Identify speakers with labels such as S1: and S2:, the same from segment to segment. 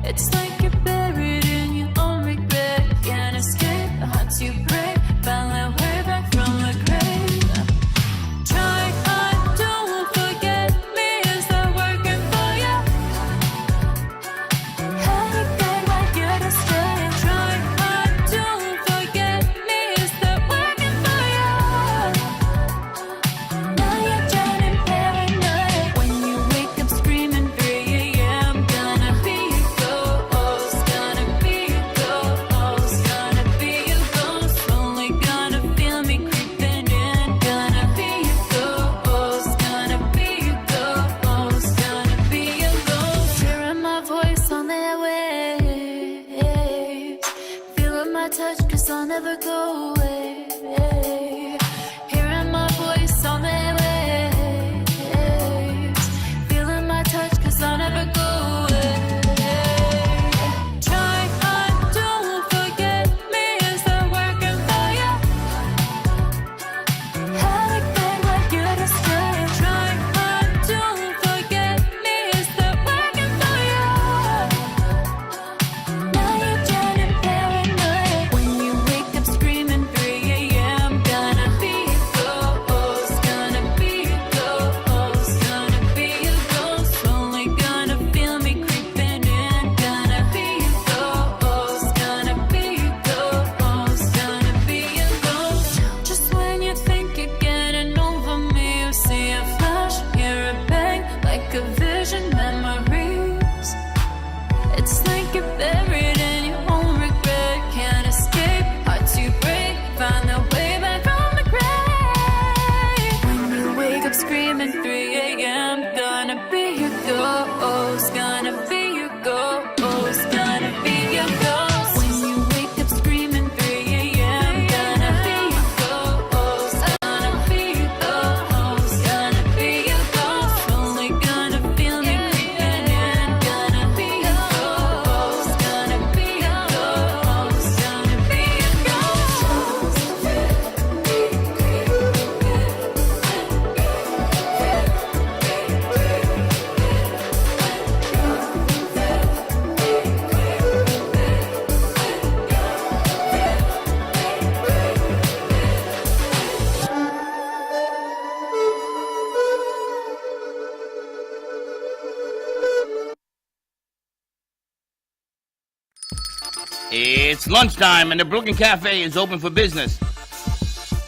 S1: It's like you're buried in your own regret. Can't escape the hearts you break. Find that way back from the grave. Try hard, don't forget me. Is that working for you? Had a guy like you to stay. Try hard, don't forget me. Is that working for you? Now you're turning paranoid when you wake up screaming 3 a.m. Gonna be a ghost, gonna be a ghost, gonna be a ghost. Only gonna feel me creeping in. Gonna be a ghost, gonna be a ghost, gonna be a ghost. Hearing my voice on their waves, feeling my touch 'cause I'll never go away. Hearing my voice on their waves, feeling my touch 'cause I'll never go away. Try hard, don't forget me. Is that working for you? Had a guy like you to stay. Try hard, don't forget me. Is that working for you? Now you're turning paranoid when you wake up screaming 3 a.m. Gonna be a ghost, gonna be a ghost, gonna be a ghost. Only gonna feel me creeping in. Gonna be a ghost, gonna be a ghost, gonna be a ghost. Just when you think you're getting over me, you see a flash, hear a bang, like a vision, memories. It's like you're buried in your own regret. Can't escape, hearts you break. Find the way back from the grave. When you wake up screaming 3 a.m. Gonna be your ghost, gonna be your ghost, gonna be your ghost. When you wake up screaming 3 a.m. Gonna be your ghost, gonna be your ghost, gonna be your ghost. Only gonna feel me creeping in. Gonna be your ghost, gonna be your ghost, gonna be your
S2: It's lunchtime and the Brooklyn Cafe is open for business.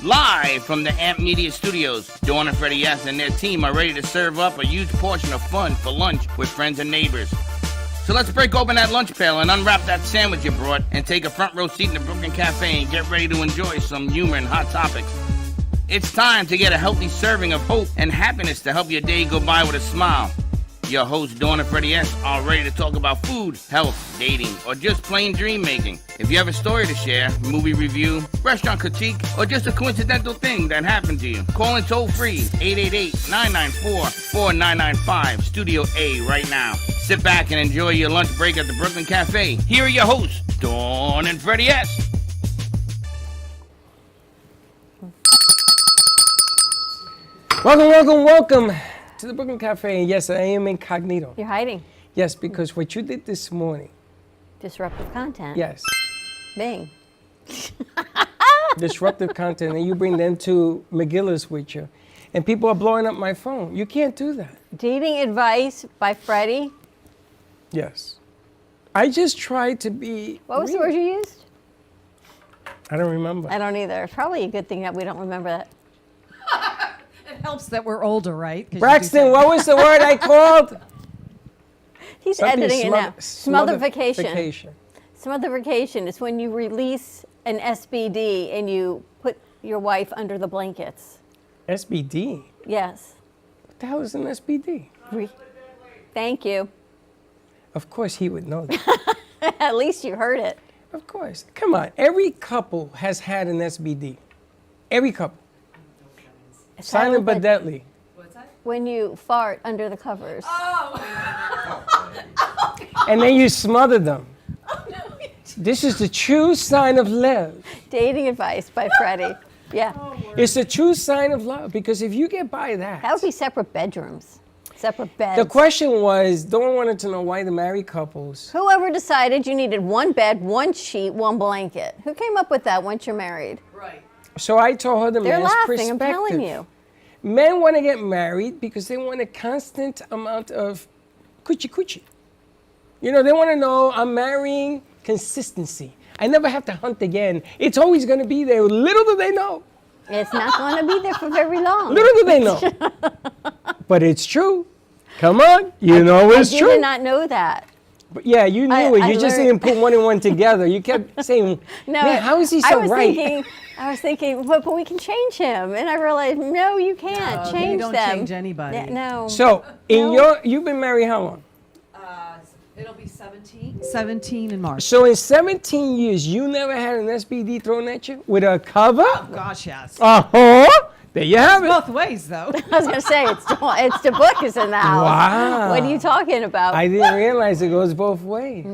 S2: Live from the Amp Media Studios, Dawn and Freddie S. and their team are ready to serve up a huge portion of fun for lunch with friends and neighbors. So let's break open that lunch pail and unwrap that sandwich you brought and take a front row seat in the Brooklyn Cafe and get ready to enjoy some humor and hot topics. It's time to get a healthy serving of hope and happiness to help your day go by with a smile. Your hosts, Dawn and Freddie S., are ready to talk about food, health, dating, or just plain dream making. If you have a story to share, movie review, restaurant critique, or just a coincidental thing that happened to you, call in toll free 888-994-4995, Studio A right now. Sit back and enjoy your lunch break at the Brooklyn Cafe. Here are your hosts, Dawn and Freddie S.
S3: Welcome to the Brooklyn Cafe. And yes, I am incognito.
S4: You're hiding.
S3: Yes, because what you did this morning.
S4: Disruptive content.
S3: Yes.
S4: Bing.
S3: Disruptive content, and you bring them to McGillis with you. And people are blowing up my phone. You can't do that.
S4: Dating advice by Freddie.
S3: Yes. I just tried to be.
S4: What was the word you used?
S3: I don't remember.
S4: I don't either. It's probably a good thing that we don't remember that.
S5: It helps that we're older, right?
S3: Braxton, what was the word I called?
S4: He's
S3: Something
S4: editing it now.
S3: Smotherfication.
S4: Smotherfication is when you release an SBD and you put your wife under the blankets.
S3: SBD?
S4: Yes.
S3: What the hell is an SBD?
S4: Thank you.
S3: Of course he would know that.
S4: At least you heard it.
S3: Of course. Come on. Every couple has had an SBD. Every couple. Silent but deadly.
S5: What's that?
S4: When you fart under the covers.
S5: Oh!
S3: And then you smother them. Oh, no. This is the true sign of love.
S4: Dating advice by Freddie. Yeah.
S3: It's a true sign of love, because if you get by that.
S4: That would be separate bedrooms. Separate beds.
S3: The question was, Dawn wanted to know why the married couples.
S4: Whoever decided you needed one bed, one sheet, one blanket. Who came up with that once you're married?
S5: Right.
S3: So I told her the
S4: They're
S3: man's
S4: laughing, I'm
S3: perspective.
S4: telling you.
S3: Men want to get married because they want a constant amount of coochie. You know, they want to know I'm marrying consistency. I never have to hunt again. It's always going to be there. Little do they know.
S4: It's not going to be there for very long.
S3: Little do they know. But it's true. Come on. You know it's
S4: I
S3: true.
S4: did not know that.
S3: But yeah, you knew it.
S4: I
S3: You just
S4: learned-
S3: didn't put one and one together. You kept saying,
S4: No,
S3: man, how is he
S4: I
S3: so
S4: was
S3: right?
S4: I was thinking, but we can change him. And I realized, no, you can't
S5: No,
S4: change
S5: you don't
S4: them.
S5: change anybody.
S4: No.
S3: So, you've been married how long?
S5: It'll be 17. 17 in March.
S3: So in 17 years, you never had an SBD thrown at you with a cover?
S5: Gosh, yes.
S3: Uh-huh. There you have it.
S5: Both ways, though.
S4: I was going to say, it's the book is in the house.
S3: Wow.
S4: What are you talking about?
S3: I didn't realize it goes both ways.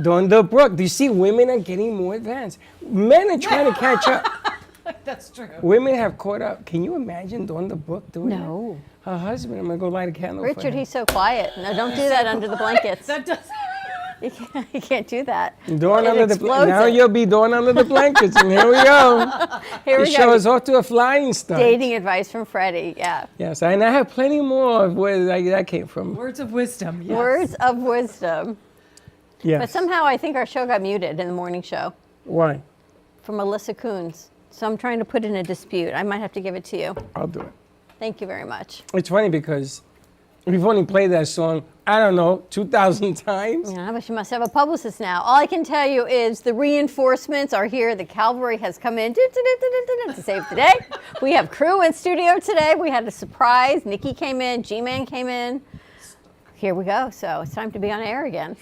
S3: Doing the book. Do you see women are getting more advanced? Men are trying to catch up.
S5: That's true.
S3: Women have caught up. Can you imagine doing the book doing
S4: No.
S3: that? Her husband, I'm going to go light a candle for
S4: Richard,
S3: him.
S4: he's so quiet. No, don't do that under the blankets.
S5: That does.
S4: You can't do that.
S3: Dawn
S4: It
S3: under the
S4: explodes
S3: now
S4: it.
S3: you'll be dawn under the blankets, and here we go.
S4: Here
S3: The
S4: we
S3: show
S4: go.
S3: is off to a flying start.
S4: Dating advice from Freddie. Yeah.
S3: Yes, and I have plenty more of where that came from.
S5: Words of wisdom. Yes.
S4: Words of wisdom.
S3: Yes.
S4: But somehow I think our show got muted in the morning show
S3: Why?
S4: from Melissa Coons. So I'm trying to put in a dispute. I might have to give it to you.
S3: I'll do it.
S4: Thank you very much.
S3: It's funny because we've only played that song, I don't know, 2,000 times.
S4: Yeah, but you must have a publicist now. All I can tell you is the reinforcements are here. The cavalry has come in to save the day. We have crew in studio today. We had a surprise. Nikki came in. G-Man came in. Here we go. So it's time to be on air again.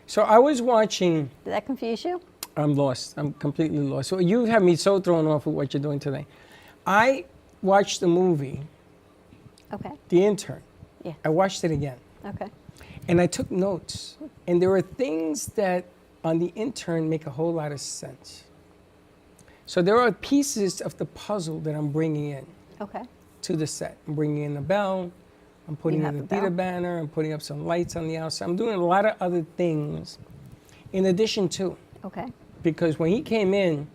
S3: So I was watching,
S4: Did that confuse you?
S3: I'm lost. I'm completely lost. So you have me so thrown off with what you're doing today. I watched the movie,
S4: Okay.
S3: The Intern.
S4: Yeah.
S3: I watched it again.
S4: Okay.
S3: And I took notes. And there are things that on The Intern make a whole lot of sense. So there are pieces of the puzzle that I'm bringing in
S4: Okay.
S3: to the set. I'm bringing in the bell. I'm putting
S4: have
S3: in the
S4: the bell.
S3: theater banner. I'm putting up some lights on the outside. I'm doing a lot of other things in addition to.
S4: Okay.
S3: Because when he came in,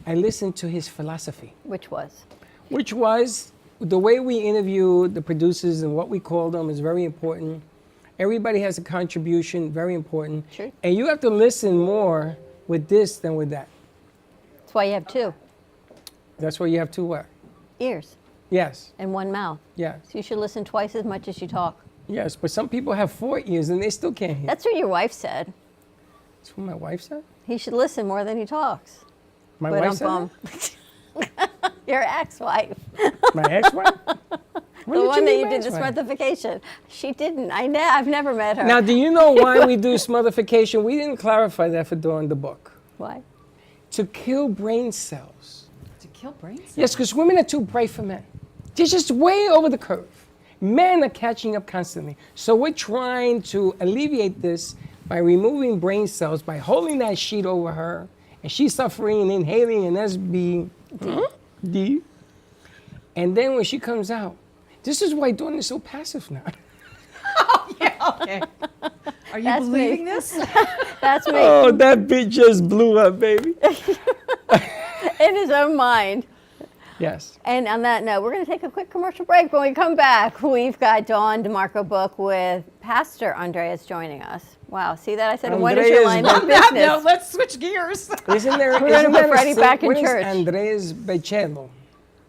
S3: I listened to his philosophy,
S4: Which was?
S3: which was the way we interview the producers and what we call them is very important. Everybody has a contribution, very important.
S4: Sure.
S3: And you have to listen more with this than with that.
S4: That's why you have two
S3: That's why you have two what?
S4: ears
S3: Yes,
S4: and one mouth.
S3: yes,
S4: So you should listen twice as much as you talk.
S3: yes. But some people have 4 ears and they still can't hear.
S4: That's what your wife said.
S3: That's what my wife said.
S4: He should listen more than he talks.
S3: My
S4: But
S3: wife
S4: I'm
S3: said
S4: bummed. Your ex-wife.
S3: that? My ex-wife?
S4: The one that you did the smartification. She didn't. I've never met her.
S3: Now, do you know why we do smartification? We didn't clarify that for during the book.
S4: Why?
S3: To kill brain cells.
S5: To kill brain cells.
S3: Yes, because women are too bright for men. They're just way over the curve. Men are catching up constantly. So we're trying to alleviate this by removing brain cells, by holding that sheet over her, and she's suffering and inhaling an SBD. And then when she comes out, this is why Dawn is so passive now.
S5: Okay. Are you
S4: That's me.
S5: believing this?
S4: That's me.
S3: Oh, that bitch just blew up, baby.
S4: In his own mind.
S3: Yes.
S4: And on that note, we're going to take a quick commercial break. When we come back, we've got Dawn DeMarco book with Pastor Andreas joining us. Wow, see that? I said, what is your line
S3: Andreas,
S4: of
S5: No,
S4: business?
S5: no, let's switch gears.
S3: Isn't there?
S4: We're gonna
S3: isn't
S4: put
S3: there a
S4: Freddie
S3: sing-
S4: back in
S3: what is
S4: church.
S3: Andres Becello.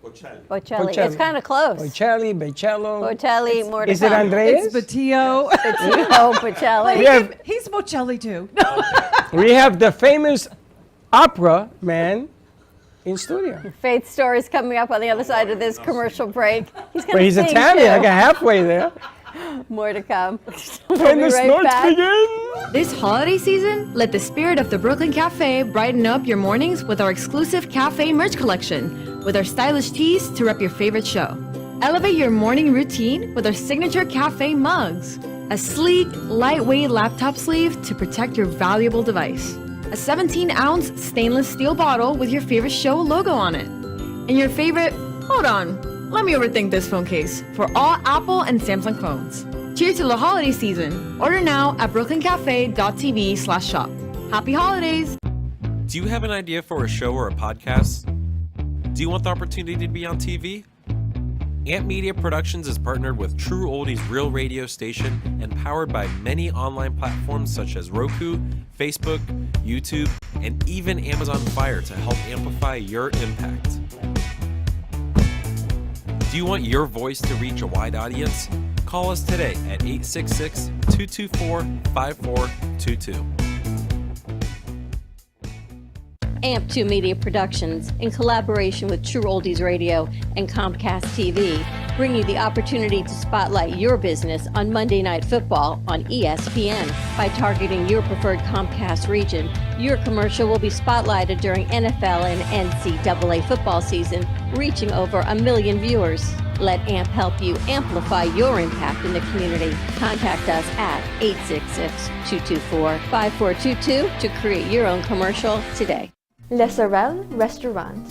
S4: Bocelli.
S3: Bocelli.
S4: It's kind of close.
S3: Bocelli, Becello.
S4: Bocelli, more to
S3: Is it
S4: come.
S3: Andreas?
S5: It's Batillo.
S4: Oh, Bocelli.
S3: Yeah.
S5: He's Bocelli too.
S3: We have the famous opera man in studio.
S4: Faith stories coming up on the other side of this commercial break. He's going
S3: But
S4: to
S3: he's
S4: sing
S3: Italian. I
S4: too.
S3: got halfway there.
S4: More to come. We'll
S3: When
S4: be
S3: the
S4: right
S3: snorts
S4: back.
S3: begin.
S6: This holiday season, let the spirit of the Brooklyn Cafe brighten up your mornings with our exclusive cafe merch collection, with our stylish tees to rep your favorite show. Elevate your morning routine with our signature cafe mugs, a sleek, lightweight laptop sleeve to protect your valuable device, a 17-ounce stainless steel bottle with your favorite show logo on it, and your favorite, hold on, Let me overthink this phone case for all Apple and Samsung phones. Cheers to the holiday season. Order now at brooklyncafe.tv/shop. Happy holidays!
S7: Do you have an idea for a show or a podcast? Do you want the opportunity to be on TV? Amp Media Productions is partnered with True Oldies Real Radio Station and powered by many online platforms such as Roku, Facebook, YouTube, and even Amazon Fire to help amplify your impact. Do you want your voice to reach a wide audience? Call us today at 866-224-5422.
S4: AMP2 Media Productions, in collaboration with True Oldies Radio and Comcast TV, bring you the opportunity to spotlight your business on Monday Night Football on ESPN. By targeting your preferred Comcast region, your commercial will be spotlighted during NFL and NCAA football season, reaching over 1 million viewers. Let AMP help you amplify your impact in the community. Contact us at 866-224-5422 to create your own commercial today.
S8: Le Sorel Restaurant,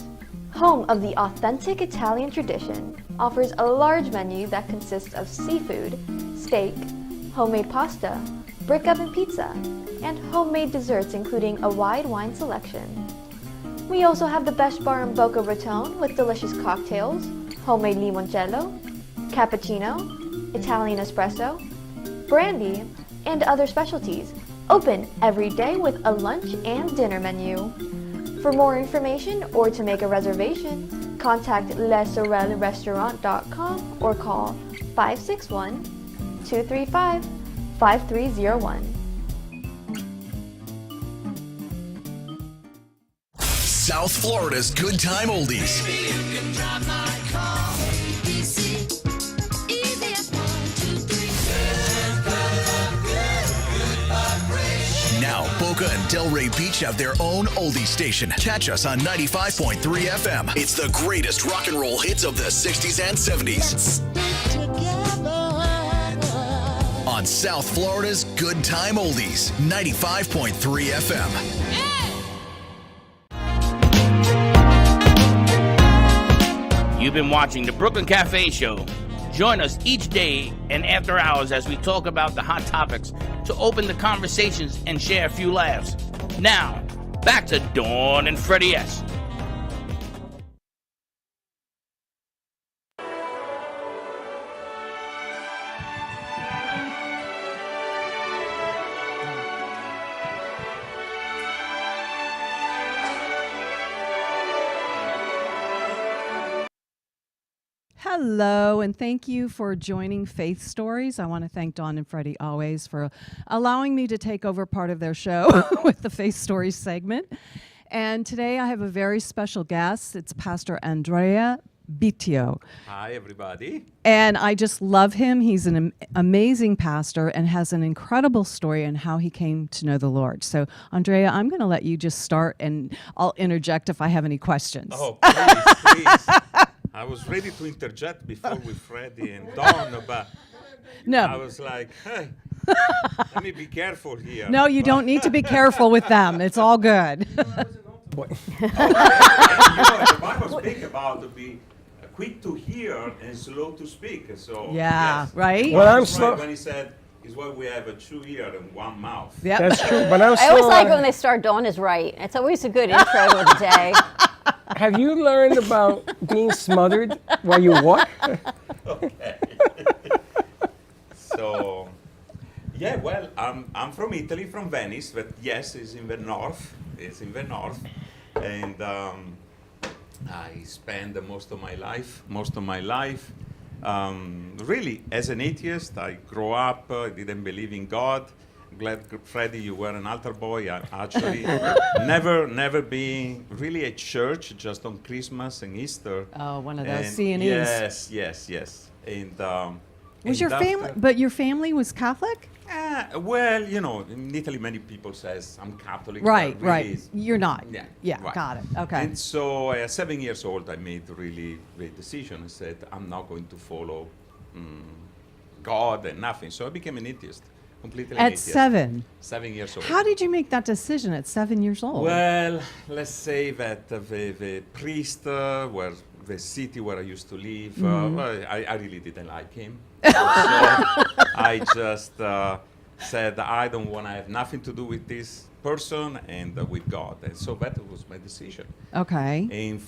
S8: home of the authentic Italian tradition, offers a large menu that consists of seafood, steak, homemade pasta, brick oven pizza, and homemade desserts including a wide wine selection. We also have the best bar in Boca Raton with delicious cocktails, homemade limoncello, cappuccino, Italian espresso, brandy, and other specialties. Open every day with a lunch and dinner menu. For more information or to make a reservation, contact lesorelrestaurant.com or call 561-235-5301.
S9: South Florida's Good Time Oldies. Now, Boca and Delray Beach have their own oldie station. Catch us on 95.3 FM. It's the greatest rock and roll hits of the 60s and 70s. On South Florida's Good Time Oldies, 95.3 FM.
S2: You've been watching the Brooklyn Cafe Show. Join us each day and after hours as we talk about the hot topics to open the conversations and share a few laughs. Now, back to Dawn and Freddie S.
S5: Hello, and thank you for joining Faith Stories. I want to thank Dawn and Freddie always for allowing me to take over part of their show with the Faith Stories segment. And today I have a very special guest. It's Pastor Andrea Bitio.
S10: Hi, everybody.
S5: And I just love him. He's an amazing pastor and has an incredible story on how he came to know the Lord. So, Andrea, I'm going to let you just start, and I'll interject if I have any questions.
S10: Oh, please. I was ready to interject before with Freddie and Dawn, but
S5: No.
S10: I was like, hey, let me be careful here.
S5: No, you don't need to be careful with them. It's all good.
S10: The Bible speaks about to be quick to hear and slow to speak. So
S5: Yeah,
S10: yes.
S5: right?
S3: Well, I'm
S10: That's
S3: slow.
S10: right when he said, "Is why we have a two ear and one mouth."
S5: Yep.
S3: That's true, but I'm
S4: I always
S3: slow.
S4: like when they start Dawn is right. It's always a good intro to the day.
S3: Have you learned about being smothered while you walk?
S10: Okay. So, yeah, well, I'm from Italy, from Venice, but yes, it's in the north. It's in the north, and I spent most of my life, really as an atheist. I grew up, didn't believe in God. Glad, Freddie, you were an altar boy. I actually never been really at church, just on Christmas and Easter.
S5: Oh, one of those
S10: And
S5: C&Es.
S10: Yes. And
S5: Was your family? But your family was Catholic,
S10: well, you know, in Italy, many people says I'm Catholic.
S5: right?
S10: but really
S5: Right. You're not.
S10: Yeah. right.
S5: Got it. Okay.
S10: And so at 7 years old, I made a really great decision. I said, I'm not going to follow God and nothing. So I became an atheist, completely an
S5: At
S10: atheist.
S5: 7.
S10: 7 years old.
S5: How did you make that decision at 7 years old?
S10: Well, let's say that the priest were the city where I used to live.
S5: Mm-hmm.
S10: Well, I really didn't like him. So I just said, I don't want to have nothing to do with this person and with God. And so that was my decision.
S5: Okay.
S10: And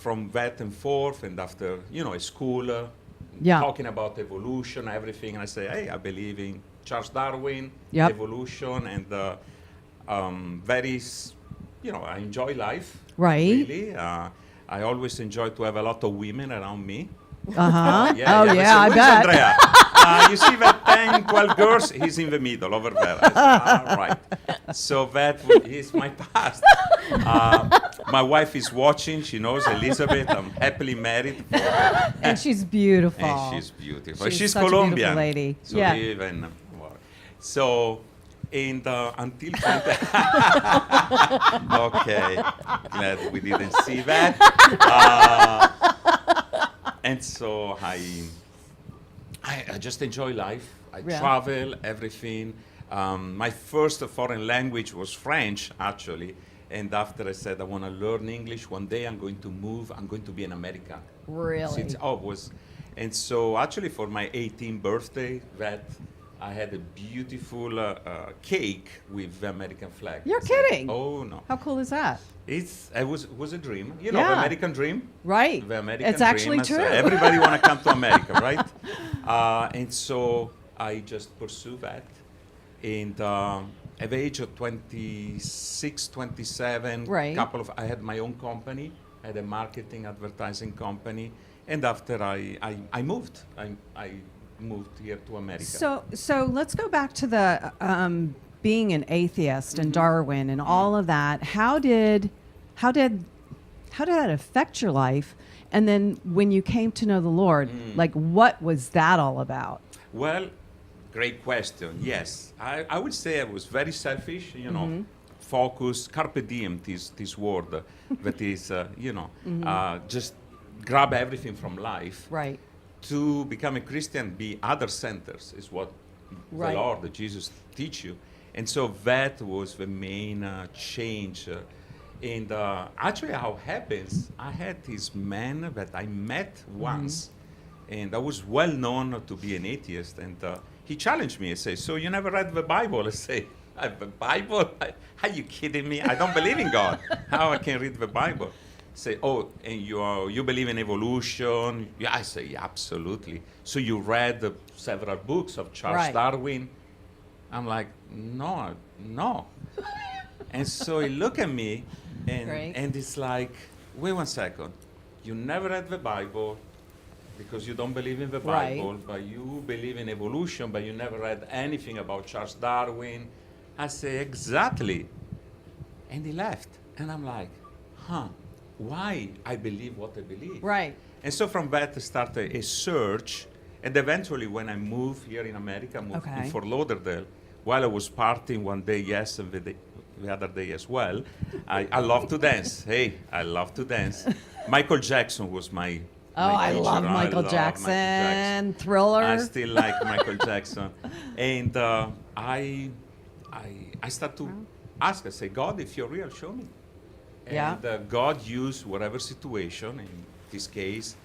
S10: from that and forth, and after, a school,
S5: Yeah.
S10: talking about evolution, everything, I say, hey, I believe in Charles Darwin,
S5: Yep.
S10: evolution, and I enjoy life.
S5: Right.
S10: Really. I always enjoy to have a lot of women around me.
S5: Uh-huh.
S10: Yeah,
S5: Oh,
S10: yeah,
S5: yeah, I
S10: where's
S5: bet.
S10: Andrea? You see that 10, 12 girls? He's in the middle, over there. I said, all right. So that is my past. My wife is watching. She knows Elizabeth. I'm happily married.
S5: And she's beautiful.
S10: And she's beautiful.
S5: She's
S10: She's
S5: such a beautiful
S10: Colombian.
S5: lady.
S10: So
S5: Yeah.
S10: even, so, and until okay, glad we didn't see that. And so I just enjoy life. I
S5: Yeah.
S10: travel, everything. My first foreign language was French, actually. And after I said I want to learn English, one day I'm going to move. I'm going to be an American.
S5: Really?
S10: And so actually for my 18th birthday, that I had a beautiful cake with the American flag.
S5: You're
S10: I said,
S5: kidding.
S10: Oh no!
S5: How cool is that?
S10: It was a dream. The
S5: Yeah.
S10: American dream.
S5: Right.
S10: The American
S5: It's actually
S10: dream.
S5: true.
S10: So everybody want to come to America, right? And so I just pursue that. And at the age of 26, 27,
S5: Right.
S10: I had my own company. I had a marketing advertising company. And after I moved. I moved here to America.
S5: So let's go back to the being an atheist and Darwin and all of that. How did that affect your life? And then when you came to know the Lord, like what was that all about?
S10: Well, great question. Yes, I would say I was very selfish. Focus, carpe diem. This word that is just grab everything from life.
S5: Right.
S10: To become a Christian, be other-centered is what
S5: Right.
S10: the Lord, Jesus, teach you. And so that was the main change. And actually how happens, I had this man that I met once, and I was well known to be an atheist, and he challenged me and said, so you never read the Bible? I say, the Bible? Are you kidding me? I don't believe in God. How I can read the Bible? Say, oh, and you believe in evolution? Yeah, I say, yeah, absolutely. So you read several books of Charles Darwin? I'm like, no. And so he looked at me, and it's like, wait 1 second. You never read the Bible because you don't believe in the Bible, but you believe in evolution, but you never read anything about Charles Darwin. I say, exactly. And he left. And I'm like, why I believe what I believe.
S5: Right.
S10: And so from that I started a search, and eventually when I moved here in America, I moved in Fort Lauderdale. While I was partying one day, yes, and the other day as well, I love to dance. Hey, I love to dance. Michael Jackson was my
S5: I
S10: teacher.
S5: love Michael Jackson. Thriller.
S10: I still like Michael Jackson. And I start to ask, I say, God, if you're real, show me. And God used whatever situation, in this case,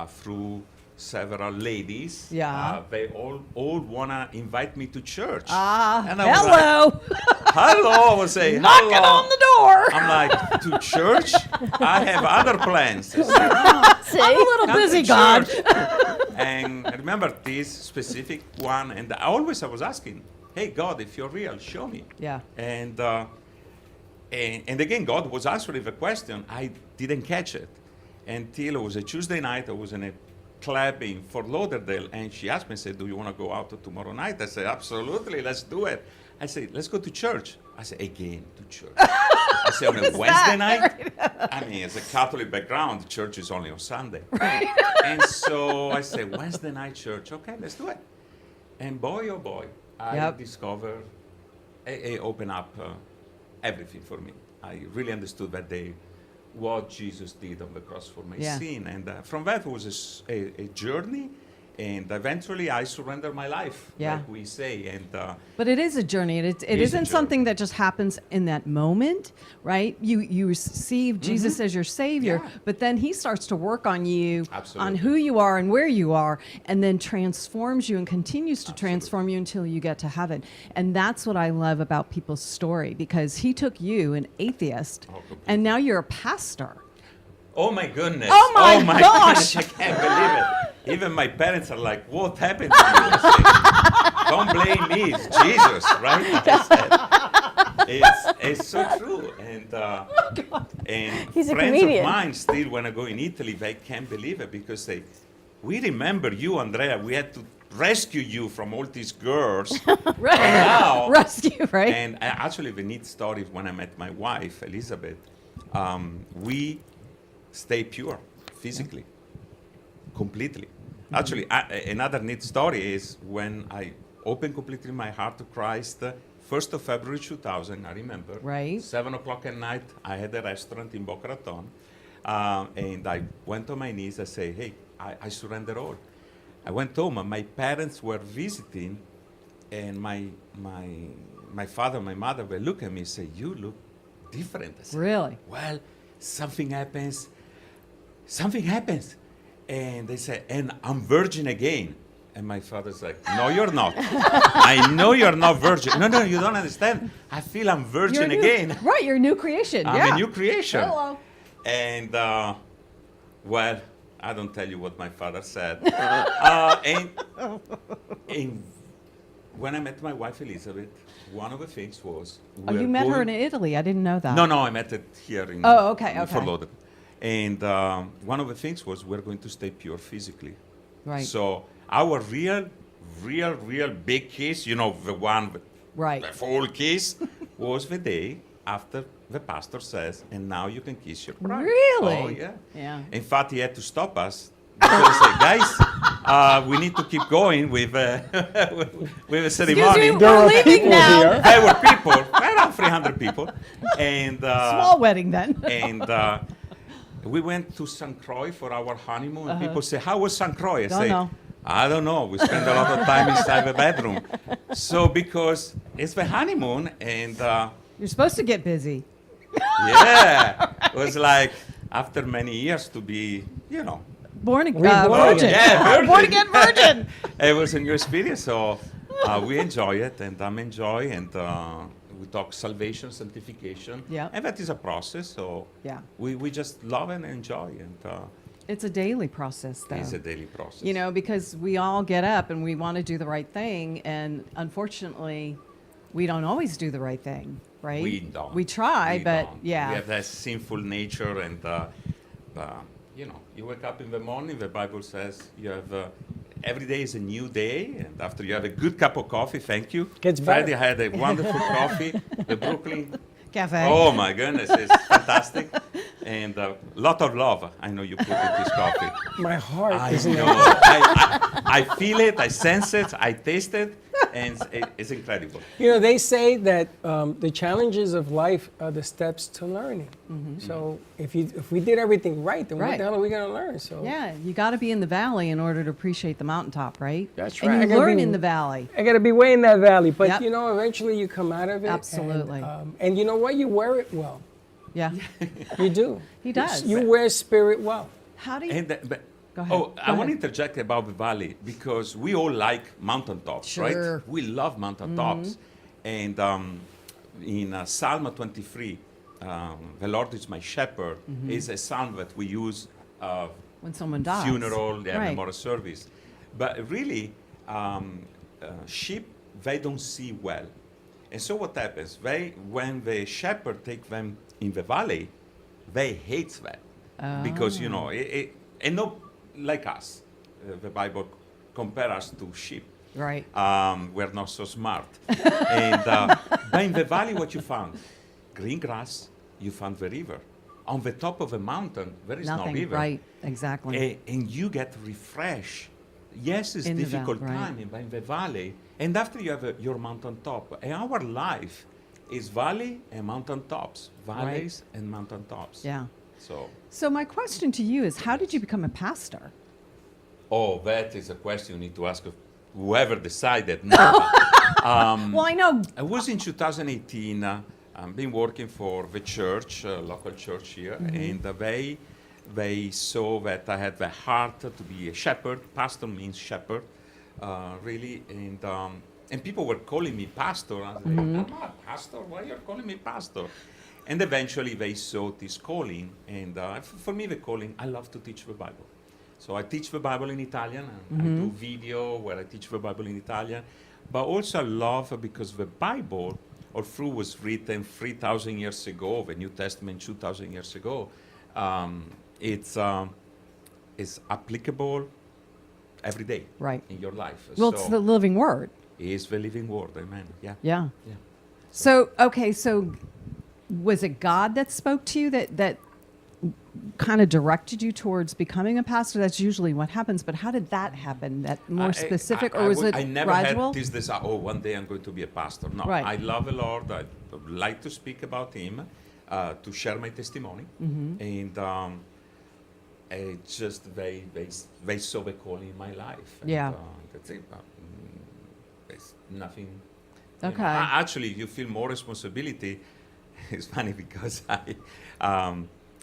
S10: through several ladies.
S5: Yeah.
S10: They all want to invite me to church.
S5: And
S10: hello. Hello, I would say,
S5: knocking on the door.
S10: I'm like, to church? I have other plans. I say,
S5: I'm a little busy, God.
S10: And I remember this specific one, and I was asking, hey, God, if you're real, show me.
S5: Yeah.
S10: And again, God was answering the question. I didn't catch it until it was a Tuesday night. I was in a club in Fort Lauderdale, and she asked me, said, do you want to go out tomorrow night? I said, absolutely, let's do it. I said, let's go to church. I said, again, to church. I said, on a Wednesday night? I mean, as a Catholic background, church is only on Sunday. Right. And so I said, Wednesday night church, okay, let's do it. And boy, oh boy, I discovered, it opened up everything for me. I really understood that day what Jesus did on the cross for my sin. And from that, it was a journey. And eventually I surrender my life,
S5: Yeah.
S10: like we say. And
S5: But it is a journey. It
S10: is a
S5: isn't
S10: journey.
S5: something that just happens in that moment, right? You receive Jesus as your Savior,
S10: Yeah.
S5: but then He starts to work on you, on
S10: Absolutely.
S5: who you are and where you are, and then transforms you and continues to transform you until you get to heaven. And that's what I love about people's story, because He took you, an atheist,
S10: completely.
S5: and now you're a pastor.
S10: oh my goodness.
S5: Oh my gosh.
S10: goodness, I can't believe it. Even my parents are like, what happened to you? I say, don't blame me, it's Jesus, right? It's so true. And
S4: He's a
S10: friends
S4: comedian.
S10: of mine still, when I go in Italy, they can't believe it because we remember you, Andrea. We had to rescue you from all these girls.
S5: Right.
S10: Now,
S5: Rescue, right?
S10: and actually, the neat story when I met my wife, Elizabeth, we stay pure physically, completely. Actually, another neat story is when I opened completely my heart to Christ, 1st of February 2000, I remember.
S5: Right.
S10: 7 o'clock at night, I had a restaurant in Boca Raton, and I went on my knees. I say, hey, I surrender all. I went home, and my parents were visiting, and my father, my mother will look at me and say, you look different. I said,
S5: Really?
S10: well, something happens. And they say, and I'm virgin again. And my father's like, no, you're not. I know you're not virgin. No, you don't understand. I feel I'm virgin again.
S5: Right, you're a new creation.
S10: I'm a new creation.
S5: Hello.
S10: And, well, I don't tell you what my father said. And when I met my wife, Elizabeth, one of the things was...
S5: Oh, you met her in Italy. I didn't know that.
S10: No, I met it here in
S5: okay.
S10: Fort Lauderdale. And one of the things was we're going to stay pure physically.
S5: Right.
S10: So our real big kiss, the one with
S5: Right.
S10: the full kiss, was the day after the pastor says, and now you can kiss your bride.
S5: Really?
S10: Oh, yeah.
S5: Yeah.
S10: In fact, he had to stop us. Because he said, guys, we need to keep going with the ceremony.
S5: Excuse me, we're leaving now.
S10: There were people, around 300 people. And
S5: Small wedding then.
S10: and we went to St. Croix for our honeymoon. And people say, how was St. Croix?
S5: Don't know.
S10: I don't know. We spent a lot of time inside the bedroom. So because it's the honeymoon, and
S5: You're supposed to get busy.
S10: yeah, it was like after many years to be,
S5: Born again.
S3: Reborn.
S5: Virgin.
S10: Yeah, virgin.
S5: Born again virgin.
S10: it was a new experience. So we enjoy it, and I'm enjoying, and we talk salvation, sanctification,
S5: Yeah.
S10: and that is a process. So
S5: Yeah.
S10: we just love and enjoy, and
S5: It's a daily process, though.
S10: it's a daily process.
S5: Because we all get up and we want to do the right thing, and unfortunately, we don't always do the right thing, right?
S10: We don't.
S5: We try,
S10: We
S5: but
S10: don't.
S5: yeah.
S10: We have that sinful nature, and you wake up in the morning. The Bible says you have every day is a new day, and after you have a good cup of coffee, thank you.
S3: Gets better.
S10: Friday I had a wonderful coffee, the Brooklyn.
S5: Cafe.
S10: Oh my goodness, it's fantastic, and a lot of love. I know you put in this coffee.
S3: My heart
S10: I
S3: is in
S10: know.
S3: it.
S10: I feel it. I sense it. I taste it, and it's incredible.
S3: They say that the challenges of life are the steps to learning. So if we did everything right, then what
S5: Right.
S3: the hell are we going to learn? So
S5: Yeah, you got to be in the valley in order to appreciate the mountaintop, right?
S3: That's
S5: And
S3: right. I
S5: you
S3: gotta
S5: learn
S3: be-
S5: in the valley.
S3: I got to be way in that valley. But,
S5: Yep.
S3: eventually you come out of it.
S5: Absolutely.
S3: And you know what? You wear it well.
S5: Yeah.
S3: You do.
S5: He does.
S3: You wear spirit well.
S5: How do you?
S10: And
S5: Go ahead.
S10: Oh,
S5: Go
S10: I want to
S5: ahead.
S10: interject about the valley because we all like mountaintops,
S5: Sure.
S10: right? We love mountaintops. And in Psalm 23, the Lord is my shepherd, is a psalm that we use
S5: When someone dies.
S10: funeral,
S5: Right.
S10: memorial service. But really, sheep, they don't see well. And so what happens? When the shepherd take them in the valley, they hate that. Because, and no, like us, the Bible compare us to sheep.
S5: Right.
S10: We're not so smart. And but in the valley, what you found? Green grass, you found the river. On the top of a mountain, there is
S5: Nothing.
S10: no river.
S5: Right. Exactly.
S10: And you get refreshed. Yes, it's
S5: In the
S10: difficult
S5: right.
S10: time in the valley. And after you have your mountain top. And our life is valley and mountain tops. Valleys and mountain tops.
S5: Yeah.
S10: So
S5: So my question to you is, how did you become a pastor?
S10: Oh, that is a question you need to ask of whoever decided. No.
S5: Well, I know.
S10: I was in 2018. I've been working for the church, local church here, and they saw that I had the heart to be a shepherd. Pastor means shepherd, really, and people were calling me pastor. I was like, I'm not a pastor. Why are you calling me pastor? And eventually they saw this calling, and for me the calling, I love to teach the Bible. So I teach the Bible in Italian, and I do video where I teach the Bible in Italian, but also I love because the Bible, although was written 3,000 years ago, the New Testament 2,000 years ago, it's applicable every day in your life.
S5: Well, it's the living word.
S10: It's the living word, amen. Yeah.
S5: Yeah. So, okay, so was it God that spoke to you that kind of directed you towards becoming a pastor? That's usually what happens, but how did that happen? That more specific, or was it
S10: I never
S5: gradual?
S10: had this desire, oh, one day I'm going to be a pastor. No,
S5: Right.
S10: I love the Lord. I like to speak about Him, to share my testimony. And it's just they saw the calling in my life. And,
S5: Yeah.
S10: That's it. There's nothing. You
S5: Okay.
S10: know. Actually, you feel more responsibility. It's funny because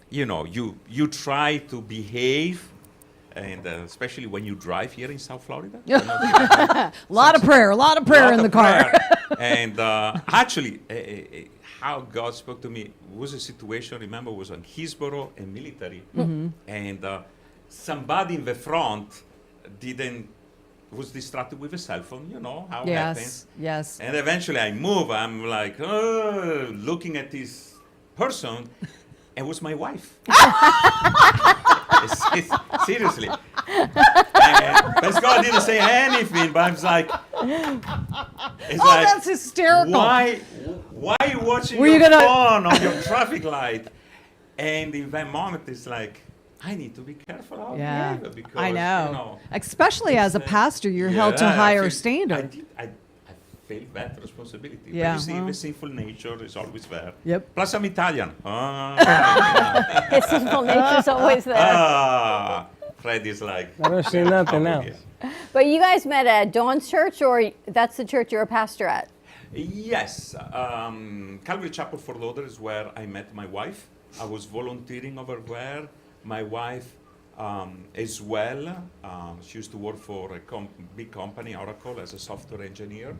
S10: you try to behave, and especially when you drive here in South Florida.
S5: A lot of prayer in the car.
S10: And actually, how God spoke to me was a situation, remember, was on Hillsborough and military. And somebody in the front was distracted with a cell phone, you know how it happens.
S5: Yes.
S10: And eventually I move, I'm like, looking at this person, and it was my wife. Seriously. And thank God I didn't say anything, but I was like,
S5: That's hysterical.
S10: Why are you watching your phone on your traffic light? And in that moment, it's like, I need to be careful how I behave because,
S5: I know.
S10: you know,
S5: especially as a pastor, you're held to
S10: I
S5: higher
S10: feel-
S5: standard.
S10: I feel that responsibility.
S5: Yeah,
S10: But you see,
S5: well.
S10: the sinful nature is always there.
S5: Yep.
S10: Plus, I'm Italian.
S4: His sinful nature's always there.
S10: Fred is like.
S3: I don't see nothing
S10: oh,
S3: else.
S10: yeah.
S4: But you guys met at Dawn's church, or that's the church you're a pastor at?
S10: Yes, Calvary Chapel for Lauder is where I met my wife. I was volunteering over there. My wife as well. She used to work for a big company, Oracle, as a software engineer.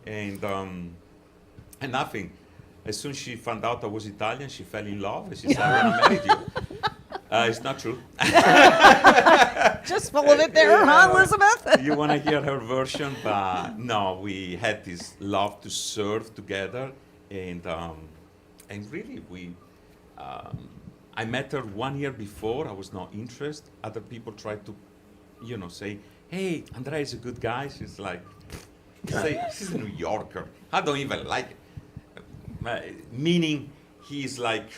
S10: And nothing. As soon as she found out I was Italian, she fell in love and she said, I want to marry you. It's not true.
S5: Just full of it there, huh, Elizabeth?
S10: You want to hear her version, but no, we had this love to serve together, and really I met her 1 year before. I was not interested. Other people tried to, say, "Hey, Andrea is a good guy." She's like, she's a New Yorker. I don't even like it. Meaning, he's like,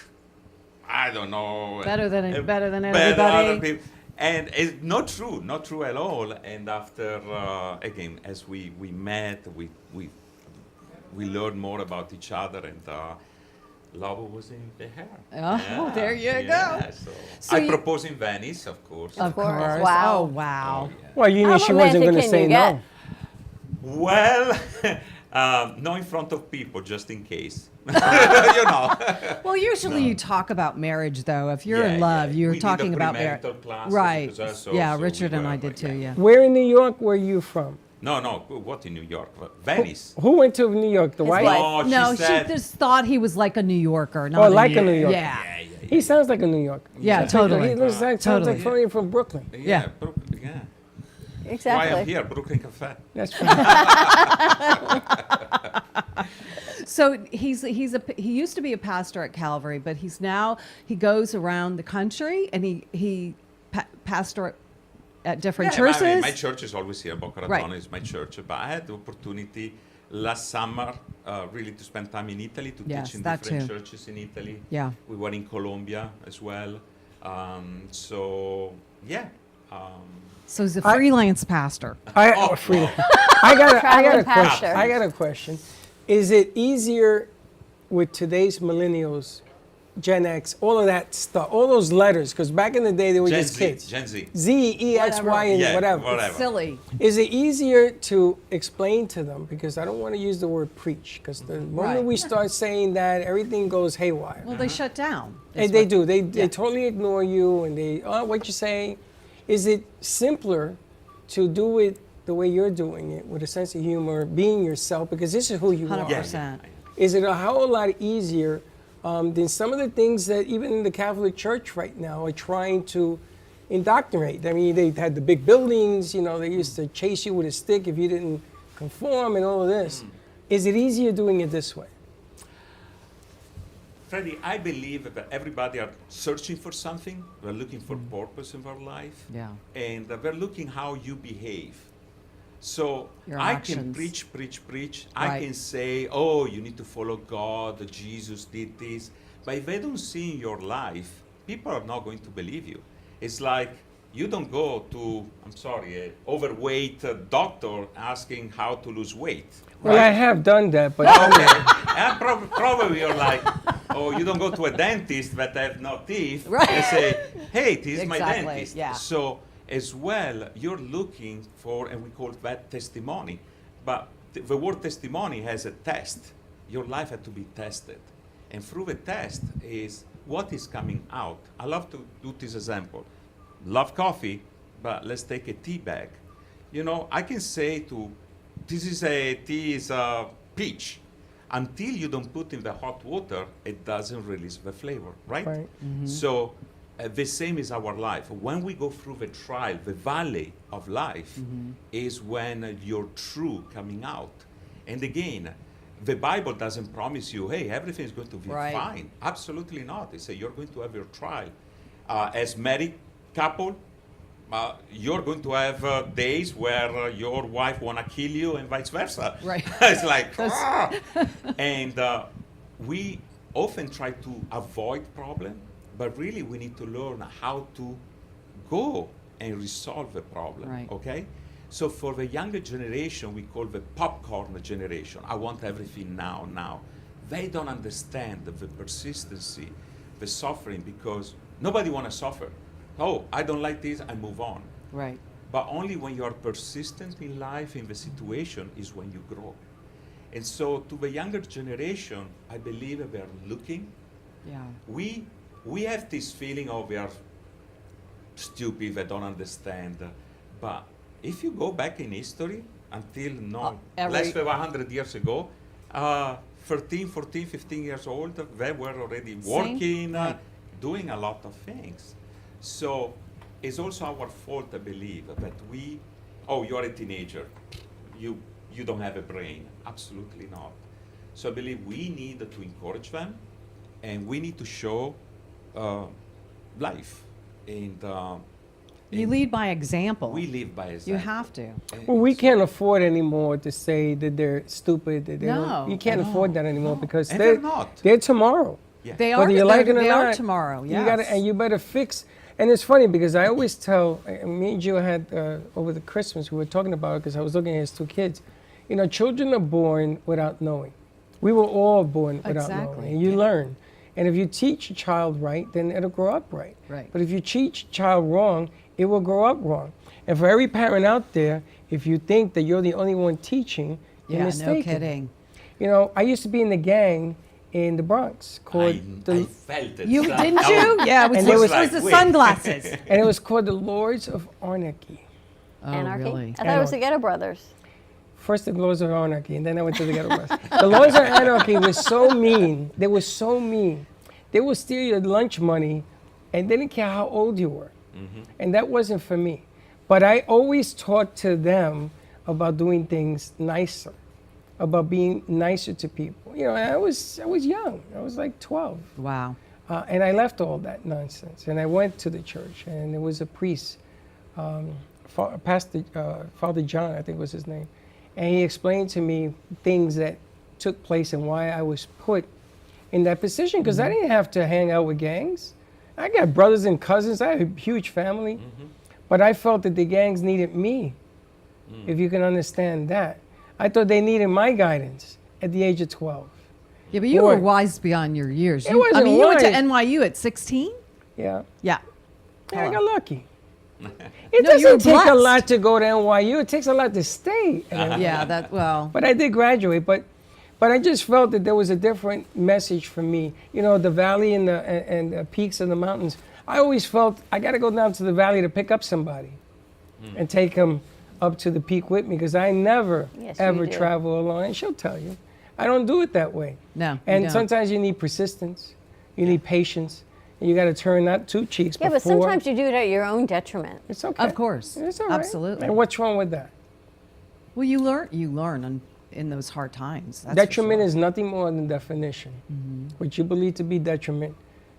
S10: I don't know.
S5: Better than
S10: better
S5: everybody.
S10: other people. And it's not true at all. And after, again, as we met, we learned more about each other, and love was in the air.
S5: Oh, there you
S10: go. So I
S5: you-
S10: proposed in Venice, of course.
S5: Of course.
S4: Wow.
S5: Oh, wow.
S10: Oh, yeah.
S3: Well, you knew
S4: How
S3: she wasn't going to
S4: romantic
S3: say
S4: can you
S3: no.
S10: Well, not in front of people, just in case. you know.
S5: Well, usually you talk about marriage, though. If you're in love, you're
S10: We did
S5: talking
S10: a
S5: about marriage.
S10: premarital class,
S5: Right.
S10: because so
S5: Richard
S10: we
S5: and
S10: were
S5: I did
S10: like,
S5: too, yeah.
S3: Where in New York were you from?
S10: No, what in New York? Venice.
S3: Who went to New York? The wife?
S4: wife.
S10: No,
S5: No,
S10: she said,
S5: she just thought he was like a New Yorker. Not
S3: Oh, like a New Yorker.
S5: Yeah.
S3: He sounds like a New Yorker.
S5: Yeah,
S3: Sounds like-
S5: totally.
S3: He looks like, sounds
S5: Totally.
S3: like somebody from Brooklyn.
S5: Yeah.
S10: Brooklyn, yeah. Why
S4: Exactly.
S10: I'm here, Brooklyn Cafe.
S3: That's right.
S5: So he used to be a pastor at Calvary, but he goes around the country and he pastor at different churches.
S10: I mean, my church is always here. Boca Raton
S5: Right.
S10: is my church. But I had the opportunity last summer really to spend time in Italy, to
S5: Yes,
S10: teach in
S5: that
S10: different
S5: too.
S10: churches in Italy.
S5: Yeah.
S10: We were in Colombia as well. So, yeah.
S5: So he's a freelance pastor.
S3: I got a
S4: Traveling
S3: question.
S4: pastor.
S3: I got a question. Is it easier with today's millennials Gen X, all of that stuff, all those letters, because back in the day they were
S10: Gen
S3: just
S10: Z,
S3: kids.
S10: Gen Z.
S3: Z, E, X, Y, and
S10: Yeah,
S3: whatever.
S10: whatever.
S5: Silly.
S3: Is it easier to explain to them? Because I don't want to use the word preach, because the moment
S5: Right.
S3: we start saying that, everything goes haywire.
S5: Well, they shut down.
S3: And
S5: is
S3: they
S5: what-
S3: do. They totally ignore you, and they, oh, what you say? Is it simpler to do it the way you're doing it, with a sense of humor, being yourself, because this is who you are?
S5: 100%.
S3: Is it a whole lot easier than some of the things that even in the Catholic Church right now are trying to indoctrinate? I mean, they had the big buildings, you know, they used to chase you with a stick if you didn't conform and all of this. Is it easier doing it this way?
S10: Freddie, I believe that everybody are searching for something. We're looking for purpose in our life.
S5: Yeah.
S10: And we're looking how you behave. So
S5: Your
S10: I
S5: actions.
S10: can preach.
S5: Right.
S10: I can say, oh, you need to follow God. Jesus did this. But if they don't see in your life, people are not going to believe you. It's like you don't go to, I'm sorry, an overweight doctor asking how to lose weight.
S3: Well, I have done that, but
S10: And probably you're like, oh, you don't go to a dentist that have no teeth
S5: Right.
S10: and say, hey, this is my
S5: Exactly,
S10: dentist.
S5: yeah.
S10: So as well, you're looking for, and we call that testimony. But the word testimony has a test. Your life had to be tested. And through the test is what is coming out. I love to do this example. Love coffee, but let's take a tea bag. You know, I can say to, this is a tea is a peach. Until you don't put in the hot water, it doesn't release the flavor, right?
S3: Right.
S10: So the same is our life. When we go through the trial, the valley of life is when you're true coming out. And again, the Bible doesn't promise you, hey, everything is going to be
S5: Right.
S10: fine. Absolutely not. They say you're going to have your trial. As married couple, you're going to have days where your wife want to kill you and vice versa.
S5: Right.
S10: It's like, "Ah!" And we often try to avoid problem, but really we need to learn how to go and resolve the problem,
S5: Right.
S10: okay? So for the younger generation, we call the popcorn generation. I want everything now. They don't understand the persistency, the suffering, because nobody want to suffer. Oh, I don't like this, I move on.
S5: Right.
S10: But only when you are persistent in life, in the situation, is when you grow. And so to the younger generation, I believe they are looking.
S5: Yeah.
S10: We have this feeling of we are stupid, they don't understand. But if you go back in history, until less than 100 years ago, 13, 14, 15 years old, they were already working,
S5: Right.
S10: doing a lot of things. So it's also our fault, I believe, that you're a teenager, you don't have a brain. Absolutely not. So I believe we need to encourage them, and we need to show life. And
S5: You lead by example.
S10: we live by example.
S5: You have to.
S10: And
S3: well, we
S10: so-
S3: can't afford anymore to say that they're stupid. That they
S5: No,
S3: don't, you can't afford that anymore because
S10: And
S3: they're
S10: they're not.
S3: They're tomorrow.
S10: Yeah.
S5: They are.
S3: Whether you like it or
S5: they
S3: not,
S5: are tomorrow. Yes.
S3: You gotta, and you better fix. And it's funny because I always tell, me and Jill had over the Christmas, we were talking about it because I was looking at his two kids. You know, children are born without knowing. We were all born without
S5: Exactly.
S3: knowing, and you learn. And if you teach a child right, then it'll grow up right.
S5: Right.
S3: But if you teach a child wrong, it will grow up wrong. And for every parent out there, if you think that you're the only one teaching, you're
S5: Yeah.
S3: mistaken.
S5: No kidding.
S3: You know, I used to be in the gang in the Bronx called
S10: I felt it.
S5: You
S10: son.
S5: didn't
S10: I
S5: you?
S10: was-
S5: Yeah. It was,
S3: And
S5: it
S3: there
S5: was,
S3: was
S5: the
S10: like,
S5: sunglasses.
S3: and it was called the Lords of Anarchy.
S5: Oh,
S4: Anarchy?
S5: really?
S4: I thought it was the Ghetto Brothers.
S3: First the Lords of Anarchy, and then I went to the Ghetto Brothers. The Lords of Anarchy was so mean. They were so mean. They would steal your lunch money, and they didn't care how old you were. And that wasn't for me. But I always talked to them about doing things nicer, about being nicer to people. You know, I was young. I was like 12.
S5: Wow.
S3: And I left all that nonsense, and I went to the church, and there was a priest, Pastor Father John, I think was his name, and he explained to me things that took place and why I was put in that position, because I didn't have to hang out with gangs. I got brothers and cousins. I have a huge family, but I felt that the gangs needed me, if you can understand that. I thought they needed my guidance at the age of 12.
S5: Yeah, but you
S3: Boy.
S5: were wise beyond your years.
S3: It wasn't
S5: you went to
S3: wise.
S5: NYU at 16?
S3: Yeah.
S5: Yeah.
S3: Yeah, I got lucky. It
S5: No, you were
S3: doesn't take a
S5: blessed.
S3: lot to go to NYU. It takes a lot to stay. at NYU.
S5: Yeah, that, well,
S3: But I did graduate. But I just felt that there was a different message for me. You know, the valley and the peaks of the mountains. I always felt I got to go down to the valley to pick up somebody and take them up to the peak with me, because I never
S4: Yes, you
S3: ever
S4: do.
S3: travel alone. And she'll tell you, I don't do it that way.
S5: no. you
S3: And
S5: don't.
S3: sometimes you need persistence, you need patience, and you got to turn not 2 cheeks,
S4: Yeah,
S3: but
S4: but
S3: 4.
S4: sometimes you do it at your own detriment.
S3: It's okay.
S5: Of course.
S3: It's all right.
S5: Absolutely.
S3: And what's wrong with that?
S5: Well, you learn in those hard times. That's for
S3: Detriment
S5: sure.
S3: is nothing more than definition. What you believe to be detriment,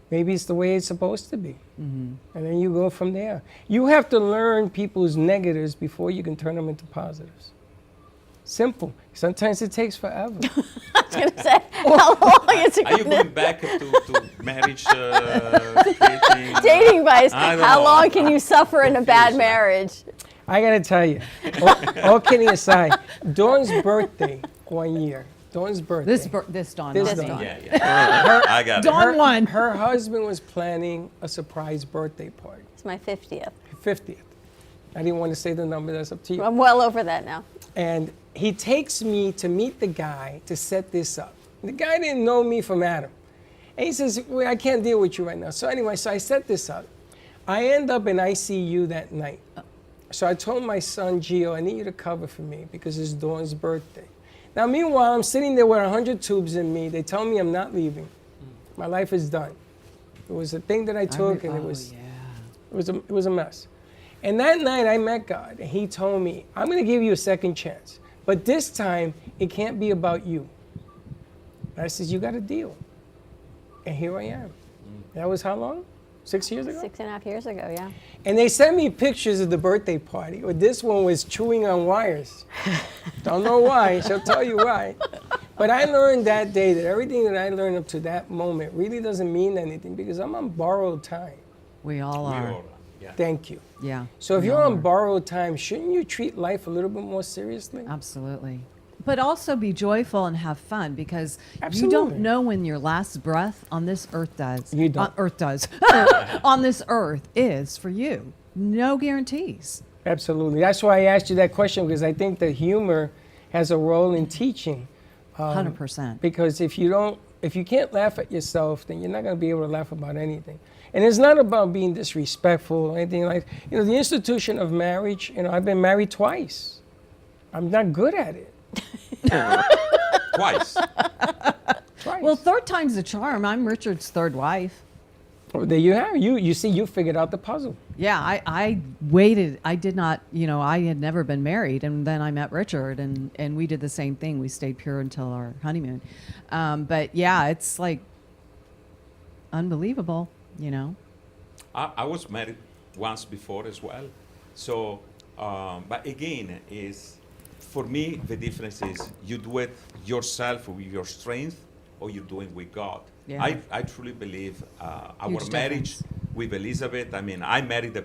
S3: maybe it's the way it's supposed to be. And then you go from there. You have to learn people's negatives before you can turn them into positives. Simple. Sometimes it takes forever.
S4: I was going to say, how long is it
S10: Are you
S4: going
S10: going back to marriage dating?
S4: dating wise?
S10: I don't
S4: How
S10: know.
S4: long can you suffer in a bad marriage?
S3: I got to tell you, all kidding aside, Dawn's birthday one year. Dawn's birthday.
S5: This Dawn.
S3: This
S5: not
S3: Dawn.
S5: Dawn.
S10: Yeah. I got it.
S5: Dawn won.
S3: Her husband was planning a surprise birthday party,
S4: It's my 50th.
S3: 50th. I didn't want to say the number, that's up to you.
S4: I'm well over that now.
S3: And he takes me to meet the guy to set this up. The guy didn't know me from Adam. And he says, well, I can't deal with you right now. So anyway, so I set this up. I end up in ICU that night. So I told my son, Gio, I need you to cover for me because it's Dawn's birthday. Now, meanwhile, I'm sitting there with 100 tubes in me. They tell me I'm not leaving. My life is done. It was a thing that I took, and it was a mess. And that night, I met God, and He told me, I'm going to give you a second chance. But this time, it can't be about you. And I says, you got a deal. And here I am. That was how long? 6 years ago?
S4: 6.5 years ago, yeah.
S3: And they sent me pictures of the birthday party. Well, this one was chewing on wires. Don't know why. She'll tell you why. But I learned that day that everything that I learned up to that moment really doesn't mean anything because I'm on borrowed time.
S5: We all are.
S10: Yeah.
S3: Thank you.
S5: Yeah.
S3: So if
S5: we
S3: you're
S5: all
S3: on
S5: are.
S3: borrowed time, shouldn't you treat life a little bit more seriously?
S5: Absolutely. But also be joyful and have fun because you
S3: Absolutely.
S5: don't know when your last breath on this earth does.
S3: You don't.
S5: On this earth is for you. No guarantees.
S3: Absolutely. That's why I asked you that question because I think that humor has a role in teaching.
S5: 100%.
S3: Because if you can't laugh at yourself, then you're not going to be able to laugh about anything. And it's not about being disrespectful or anything like, the institution of marriage, I've been married twice. I'm not good at it.
S10: Twice.
S3: Twice.
S5: Well, third time's the charm. I'm Richard's third wife.
S3: Well, there you have it. You see, you figured out the puzzle.
S5: Yeah, I waited. I did not, I had never been married. And then I met Richard and we did the same thing. We stayed pure until our honeymoon. But yeah, it's like unbelievable,
S10: I was married once before as well. So, but again, for me, the difference is you do it yourself with your strength or you do it with God.
S5: Yeah.
S10: I truly believe our
S5: Huge
S10: marriage
S5: difference.
S10: with Elizabeth, I married a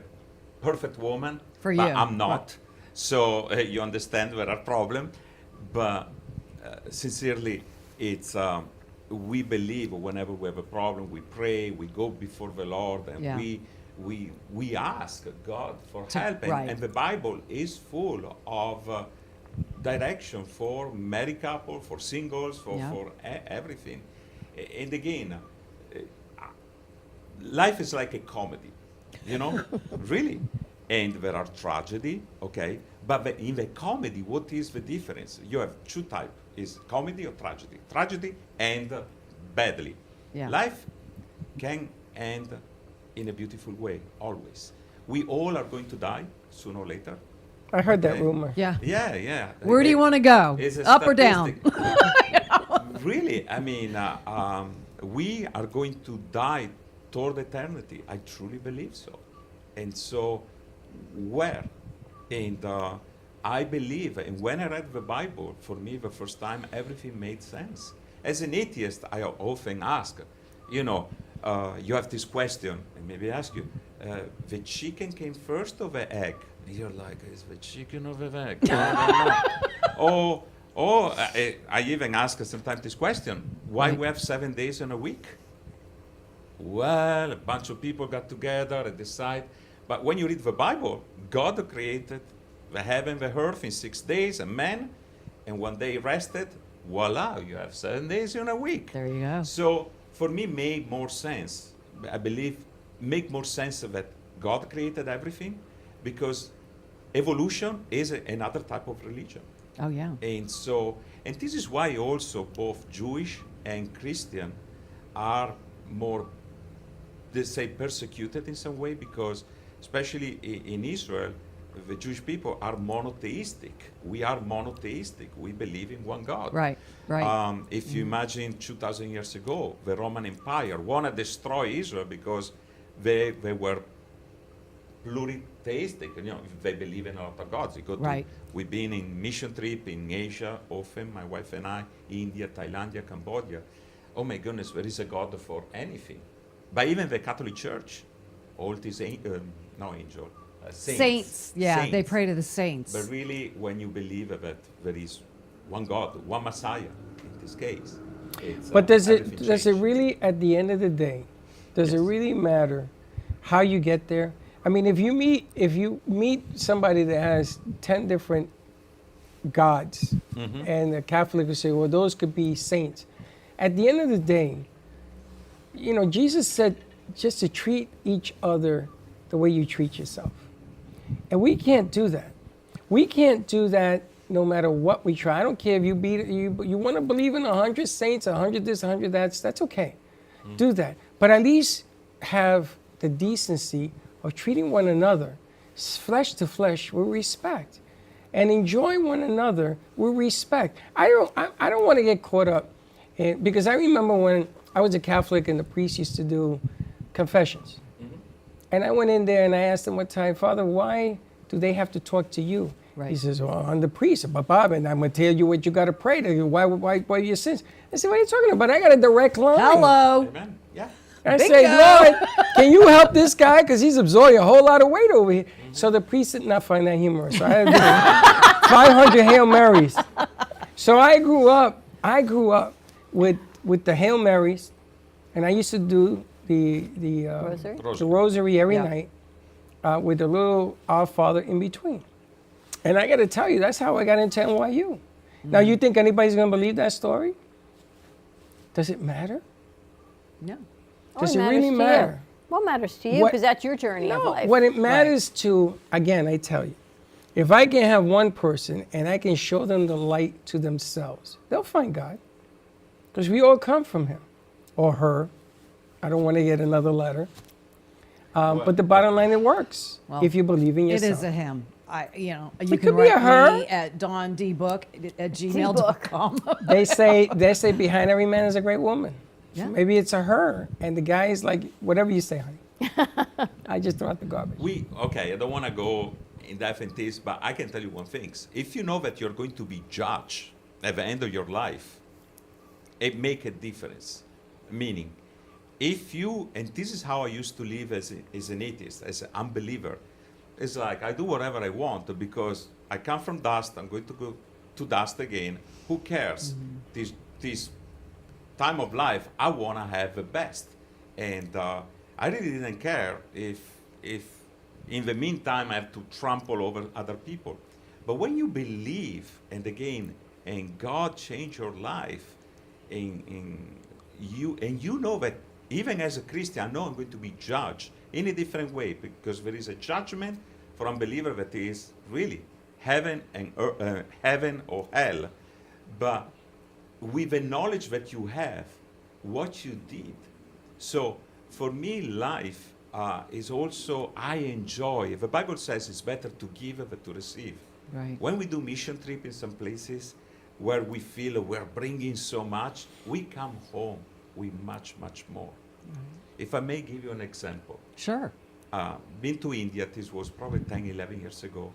S10: perfect woman.
S5: For
S10: but
S5: you.
S10: I'm not. So you understand there are problems. But sincerely, it's we believe whenever we have a problem, we pray, we go before the Lord, and
S5: Yeah.
S10: we ask God for help.
S5: right.
S10: And the Bible is full of direction for married couple, for singles,
S5: Yeah.
S10: for everything. And again, life is like a comedy, really. And there are tragedy, okay? But in the comedy, what is the difference? You have two types, is comedy or tragedy. Tragedy and badly.
S5: Yeah.
S10: Life can end in a beautiful way, always. We all are going to die, sooner or later.
S3: I heard that
S10: Okay.
S3: rumor.
S5: Yeah.
S10: Yeah.
S5: Where do you want to go?
S10: It's a
S5: Up or down?
S10: statistic. Really, we are going to die toward eternity. I truly believe so. And so, where? And I believe, and when I read the Bible, for me, the first time, everything made sense. As an atheist, I often ask, you have this question, and maybe ask you, the chicken came first or the egg? And you're like, is the chicken or the egg? I don't know. I even ask sometimes this question, Why we have 7 days in a week? Well, a bunch of people got together and decide. But when you read the Bible, God created the heaven, the earth in 6 days, and man, and one day rested. Voila, you have 7 days in a week.
S5: There you go.
S10: So for me, made more sense. I believe make more sense that God created everything, because evolution is another type of religion.
S5: Oh, yeah.
S10: And so, and this is why also both Jewish and Christian are more, they say, persecuted in some way, because especially in Israel, the Jewish people are monotheistic. We are monotheistic. We believe in one God.
S5: Right, right.
S10: If you imagine 2,000 years ago, the Roman Empire wanted to destroy Israel because they were pluritheistic. You know, they believe in a lot of gods. You go
S5: Right.
S10: We've been in mission trip in Asia often, my wife and I, India, Thailand, Cambodia. Oh my goodness, there is a God for anything. But even the Catholic Church, all these
S5: Saints. Yeah, they
S10: Saints.
S5: pray to the saints.
S10: But really, when you believe that there is one God, one Messiah, in this case, it's,
S3: But does
S10: everything
S3: it
S10: changed.
S3: really, at the end of the day, does it
S10: Yes.
S3: really matter how you get there? I mean, if you meet somebody that has 10 different gods,
S10: Mm-hmm.
S3: and the Catholic will say, well, those could be saints. At the end of the day, you know, Jesus said just to treat each other the way you treat yourself. And we can't do that. We can't do that no matter what we try. I don't care if you want to believe in 100 saints, 100 this, 100 that, that's okay. Do that. But at least have the decency of treating one another flesh to flesh with respect, and enjoy one another with respect. I don't want to get caught up in, because I remember when I was a Catholic and the priest used to do confessions. And I went in there and I asked him one time, Father, why do they have to talk to you?
S5: Right.
S3: He says, well, I'm the priest, but Bob, and I'm going to tell you what you got to pray to. Why your sins? I said, what are you talking about? I got a direct line.
S5: Hello.
S10: Amen. Yeah.
S3: I
S5: Bingo.
S3: say, Lord, can you help this guy? Because he's absorbing a whole lot of weight over here. So the priest did not find that humorous. So I had to do 500 Hail Marys. So I grew up with the Hail Marys, and I used to do the
S4: Rosary?
S3: the rosary every
S5: Yeah.
S3: night with the little Our Father in between. And I got to tell you, that's how I got into NYU. Now, you think anybody's going to believe that story? Does it matter?
S5: No.
S3: Does it
S4: What
S3: really
S4: matters to you?
S3: matter?
S4: What matters to you?
S3: What-
S4: Because that's your journey of life.
S3: What it matters to, again, I tell you, if I can have one person and I can show them the light to themselves, they'll find God. Because we all come from him or her. I don't want to get another letter. But the bottom line, it works
S5: Well,
S3: if you believe in
S5: It
S3: yourself.
S5: is a him. You
S3: It
S5: can
S3: could be a
S5: write
S3: her.
S5: me at dawndbook@gmail.com.
S3: They say behind every man is a great woman.
S5: Yeah.
S3: So maybe it's a her, and the guy is like, whatever you say, honey. I just throw out the garbage.
S10: Okay, I don't want to go in depth in this, but I can tell you one thing. If you know that you're going to be judged at the end of your life, it makes a difference. Meaning, if you, and this is how I used to live as an atheist, as an unbeliever, it's like I do whatever I want because I come from dust, I'm going to go to dust again. Who cares? This time of life, I want to have the best. And I really didn't care if in the meantime I have to trample over other people. But when you believe, and again, and God changed your life, and you know that even as a Christian, I know I'm going to be judged in a different way because there is a judgment for unbeliever that is really heaven and heaven or hell. But with the knowledge that you have, what you did. So for me, life is also, I enjoy. The Bible says it's better to give than to receive.
S5: Right.
S10: When we do mission trip in some places where we feel we're bringing so much, we come home with much, much more. If I may give you an example.
S5: Sure.
S10: Been to India, this was probably 10, 11 years ago.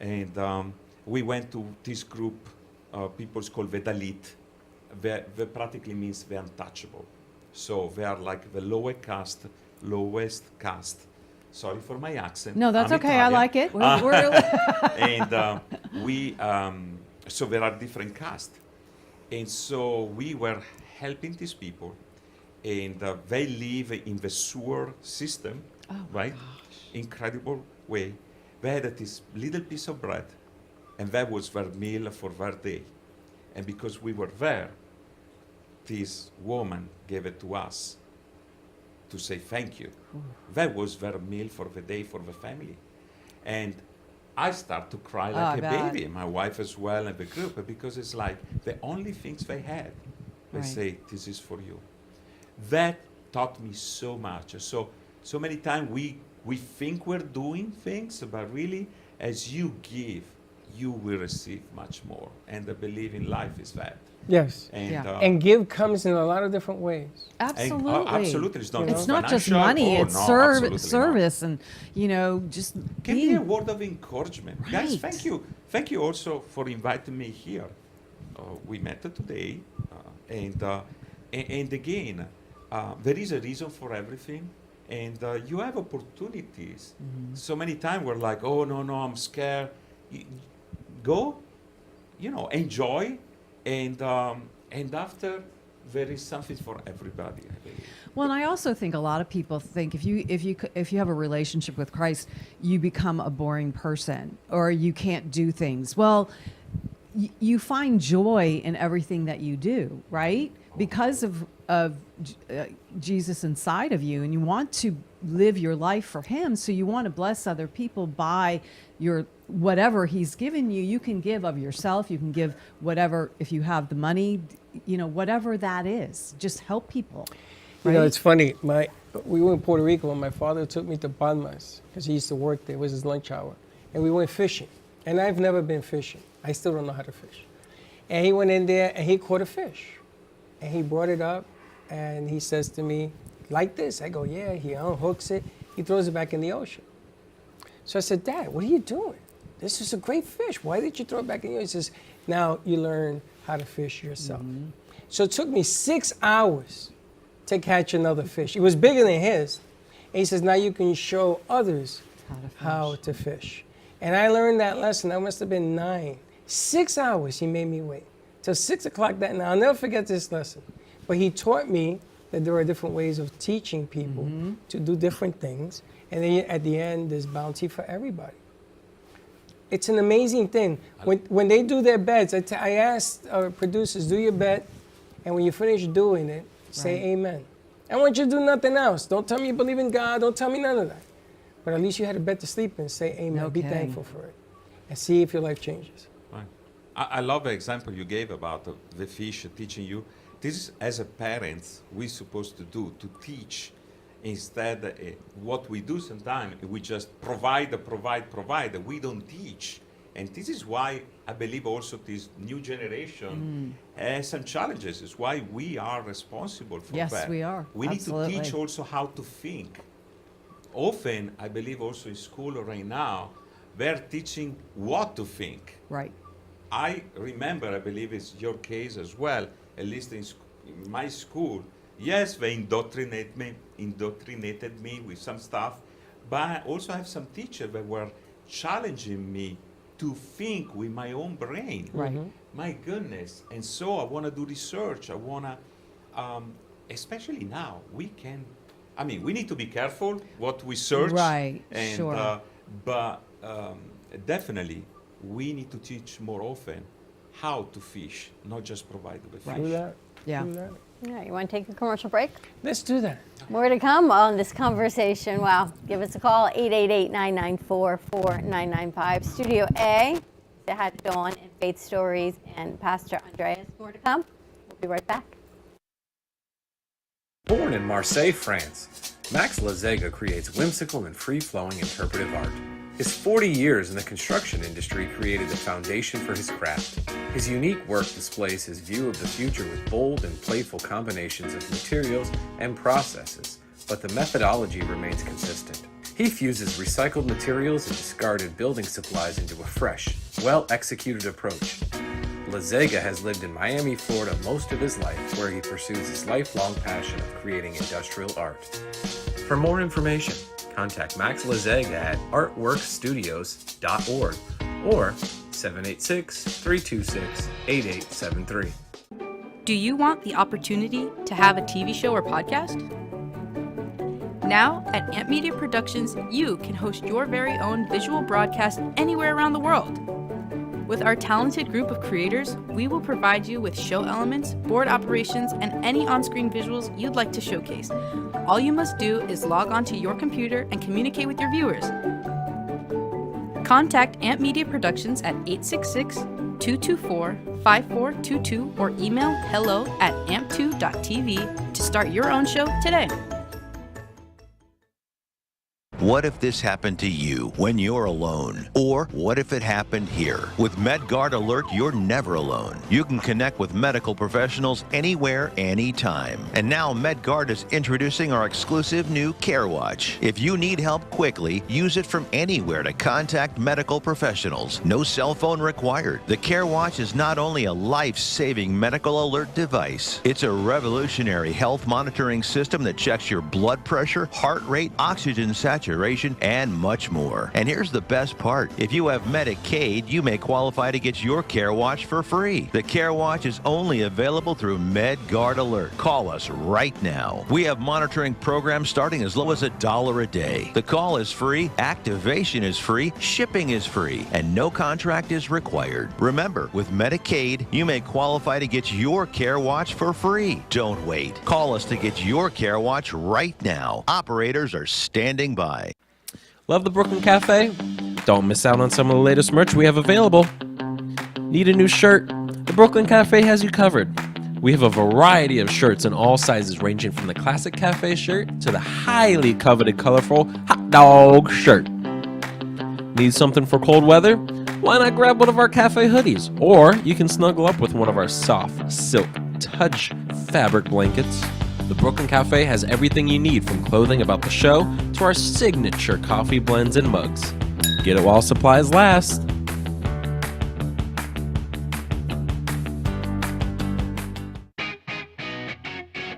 S10: And we went to this group, people called the Dalit. They practically means the untouchable. So they are like the lowest caste. Sorry for my accent.
S5: No, that's
S10: I'm
S5: okay. I
S10: Italian.
S5: like it.
S10: And so there are different castes. And so we were helping these people, and they live in the sewer system, right? Incredible way. They had this little piece of bread, and that was their meal for their day. And because we were there, this woman gave it to us to say thank you. That was their meal for the day for the family. And I start to cry like a baby, my wife as well, and the group, because it's like the only things they had. They say, this is for you. That taught me so much. So many times we think we're doing things, but really, as you give, you will receive much more. And I believe in life is that.
S3: Yes.
S10: And
S3: give comes in a lot of different ways.
S5: Absolutely.
S10: Absolutely.
S5: It's not just
S10: financial.
S5: money,
S10: Oh,
S5: it's
S10: no, absolutely not.
S5: service and, just
S10: Give me a
S5: being.
S10: word of encouragement. Guys,
S5: Right.
S10: thank you. Thank you also for inviting me here. We met today, and again, there is a reason for everything, and you have opportunities. So many times we're like, oh, no, I'm scared. Go, enjoy, and after there is something for everybody, I believe.
S5: Well, and I also think a lot of people think if you have a relationship with Christ, you become a boring person or you can't do things. Well, you find joy in everything that you do, right? Because of Jesus inside of you, and you want to live your life for Him. So you want to bless other people by your whatever He's given you. You can give of yourself. You can give whatever if you have the money. Whatever that is, just help people. Right?
S3: It's funny. We were in Puerto Rico, and my father took me to Palmas because he used to work there. It was his lunch hour, and we went fishing. And I've never been fishing. I still don't know how to fish. And he went in there and he caught a fish, and he brought it up, and he says to me, "Like this?" I go, "Yeah." He unhooks it. He throws it back in the ocean. So I said, "Dad, what are you doing? This is a great fish. Why did you throw it back in the ocean?" He says, "Now you learn how to fish yourself." So it took me 6 hours to catch another fish. It was bigger than his. And he says, now you can show others how to fish. And I learned that lesson. I must have been 9. 6 hours he made me wait. Till 6 o'clock that night. I'll never forget this lesson. But he taught me that there are different ways of teaching people to do different things. And then at the end, there's bounty for everybody. It's an amazing thing. When they do their beds, I asked our producers, do your bed, and when you finish doing it, say amen. I want you to do nothing else. Don't tell me you believe in God. Don't tell me none of that. But at least you had a bed to sleep in. Say amen. Be thankful for it. And see if your life changes.
S10: Right. I love the example you gave about the fish teaching you. This is, as a parent, we're supposed to do, to teach. Instead, what we do sometimes, we just provide. We don't teach. And this is why I believe also this new generation has some challenges. It's why we are responsible for that.
S5: Yes, we are.
S10: We
S5: Absolutely.
S10: need to teach also how to think. Often, I believe also in school right now, they're teaching what to think.
S5: Right.
S10: I remember, I believe it's your case as well, at least in my school. Yes, they indoctrinated me with some stuff, but I also have some teachers that were challenging me to think with my own brain.
S5: Right.
S10: My goodness. And so I want to do research. I want to, especially now, we need to be careful what we search.
S5: Right,
S10: and,
S5: sure.
S10: But definitely, we need to teach more often how to fish, not just provide the fish.
S3: Do that.
S5: Yeah.
S3: Do that.
S4: Yeah, you want to take a commercial break?
S3: Let's do that.
S4: More to come on this conversation. Wow. Give us a call, 888-994-4995. Studio A, say hi to Dawn and Faith Stories and Pastor Andreas. More to come. We'll be right back.
S11: Born in Marseille, France, Max Lazega creates whimsical and free-flowing interpretive art. His 40 years in the construction industry created the foundation for his craft. His unique work displays his view of the future with bold and playful combinations of materials and processes, but the methodology remains consistent. He fuses recycled materials and discarded building supplies into a fresh, well-executed approach. Lazega has lived in Miami, Florida most of his life, where he pursues his lifelong passion of creating industrial art. For more information, contact Max Lazega at artworkstudios.org or 786-326-8873.
S12: Do you want the opportunity to have a TV show or podcast? Now, at Amp Media Productions, you can host your very own visual broadcast anywhere around the world. With our talented group of creators, we will provide you with show elements, board operations, and any on-screen visuals you'd like to showcase. All you must do is log onto your computer and communicate with your viewers. Contact Amp Media Productions at 866-224-5422 or email hello@amp2.tv to start your own show today.
S13: What if this happened to you when you're alone? Or what if it happened here? With MedGuard Alert, you're never alone. You can connect with medical professionals anywhere, anytime. And now MedGuard is introducing our exclusive new Care Watch. If you need help quickly, use it from anywhere to contact medical professionals. No cell phone required. The Care Watch is not only a life-saving medical alert device, it's a revolutionary health monitoring system that checks your blood pressure, heart rate, oxygen saturation, and much more. And here's the best part. If you have Medicaid, you may qualify to get your Care Watch for free. The Care Watch is only available through MedGuard Alert. Call us right now. We have monitoring programs starting as low as $1 a day. The call is free, activation is free, shipping is free, and no contract is required. Remember, with Medicaid, you may qualify to get your Care Watch for free. Don't wait. Call us to get your Care Watch right now. Operators are standing by.
S7: Love the Brooklyn Cafe? Don't miss out on some of the latest merch we have available. Need a new shirt? The Brooklyn Cafe has you covered. We have a variety of shirts in all sizes, ranging from the classic cafe shirt to the highly coveted colorful hot dog shirt. Need something for cold weather? Why not grab one of our cafe hoodies? Or you can snuggle up with one of our soft silk touch fabric blankets. The Brooklyn Cafe has everything you need, from clothing about the show to our signature coffee blends and mugs. Get it while supplies last.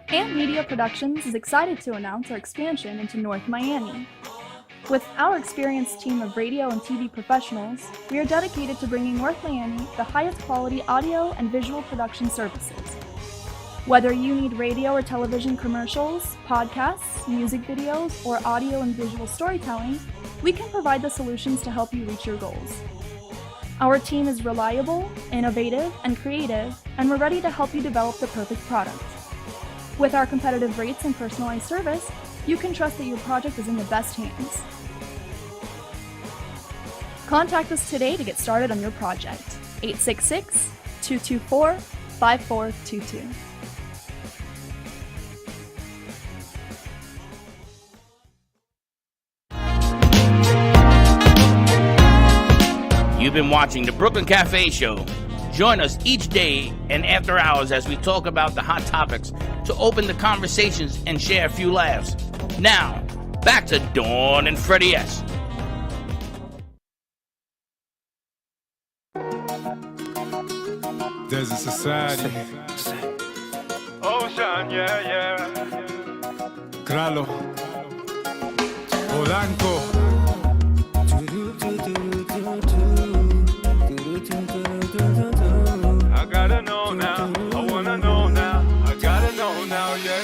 S14: Amp Media Productions is excited to announce our expansion into North Miami. With our experienced team of radio and TV professionals, we are dedicated to bringing North Miami the highest quality audio and visual production services. Whether you need radio or television commercials, podcasts, music videos, or audio and visual storytelling, we can provide the solutions to help you reach your goals. Our team is reliable, innovative, and creative, and we're ready to help you develop the perfect product. With our competitive rates and personalized service, you can trust that your project is in the best hands. Contact us today to get started on your project. 866-224-5422.
S2: You've been watching the Brooklyn Cafe Show. Join us each day and after hours as we talk about the hot topics to open the conversations and share a few laughs. Now, back to Dawn and Freddie S.
S15: There's a society. Ocean, yeah. Kralo. Polanco. I gotta know now. I wanna know now. I gotta know now, yeah.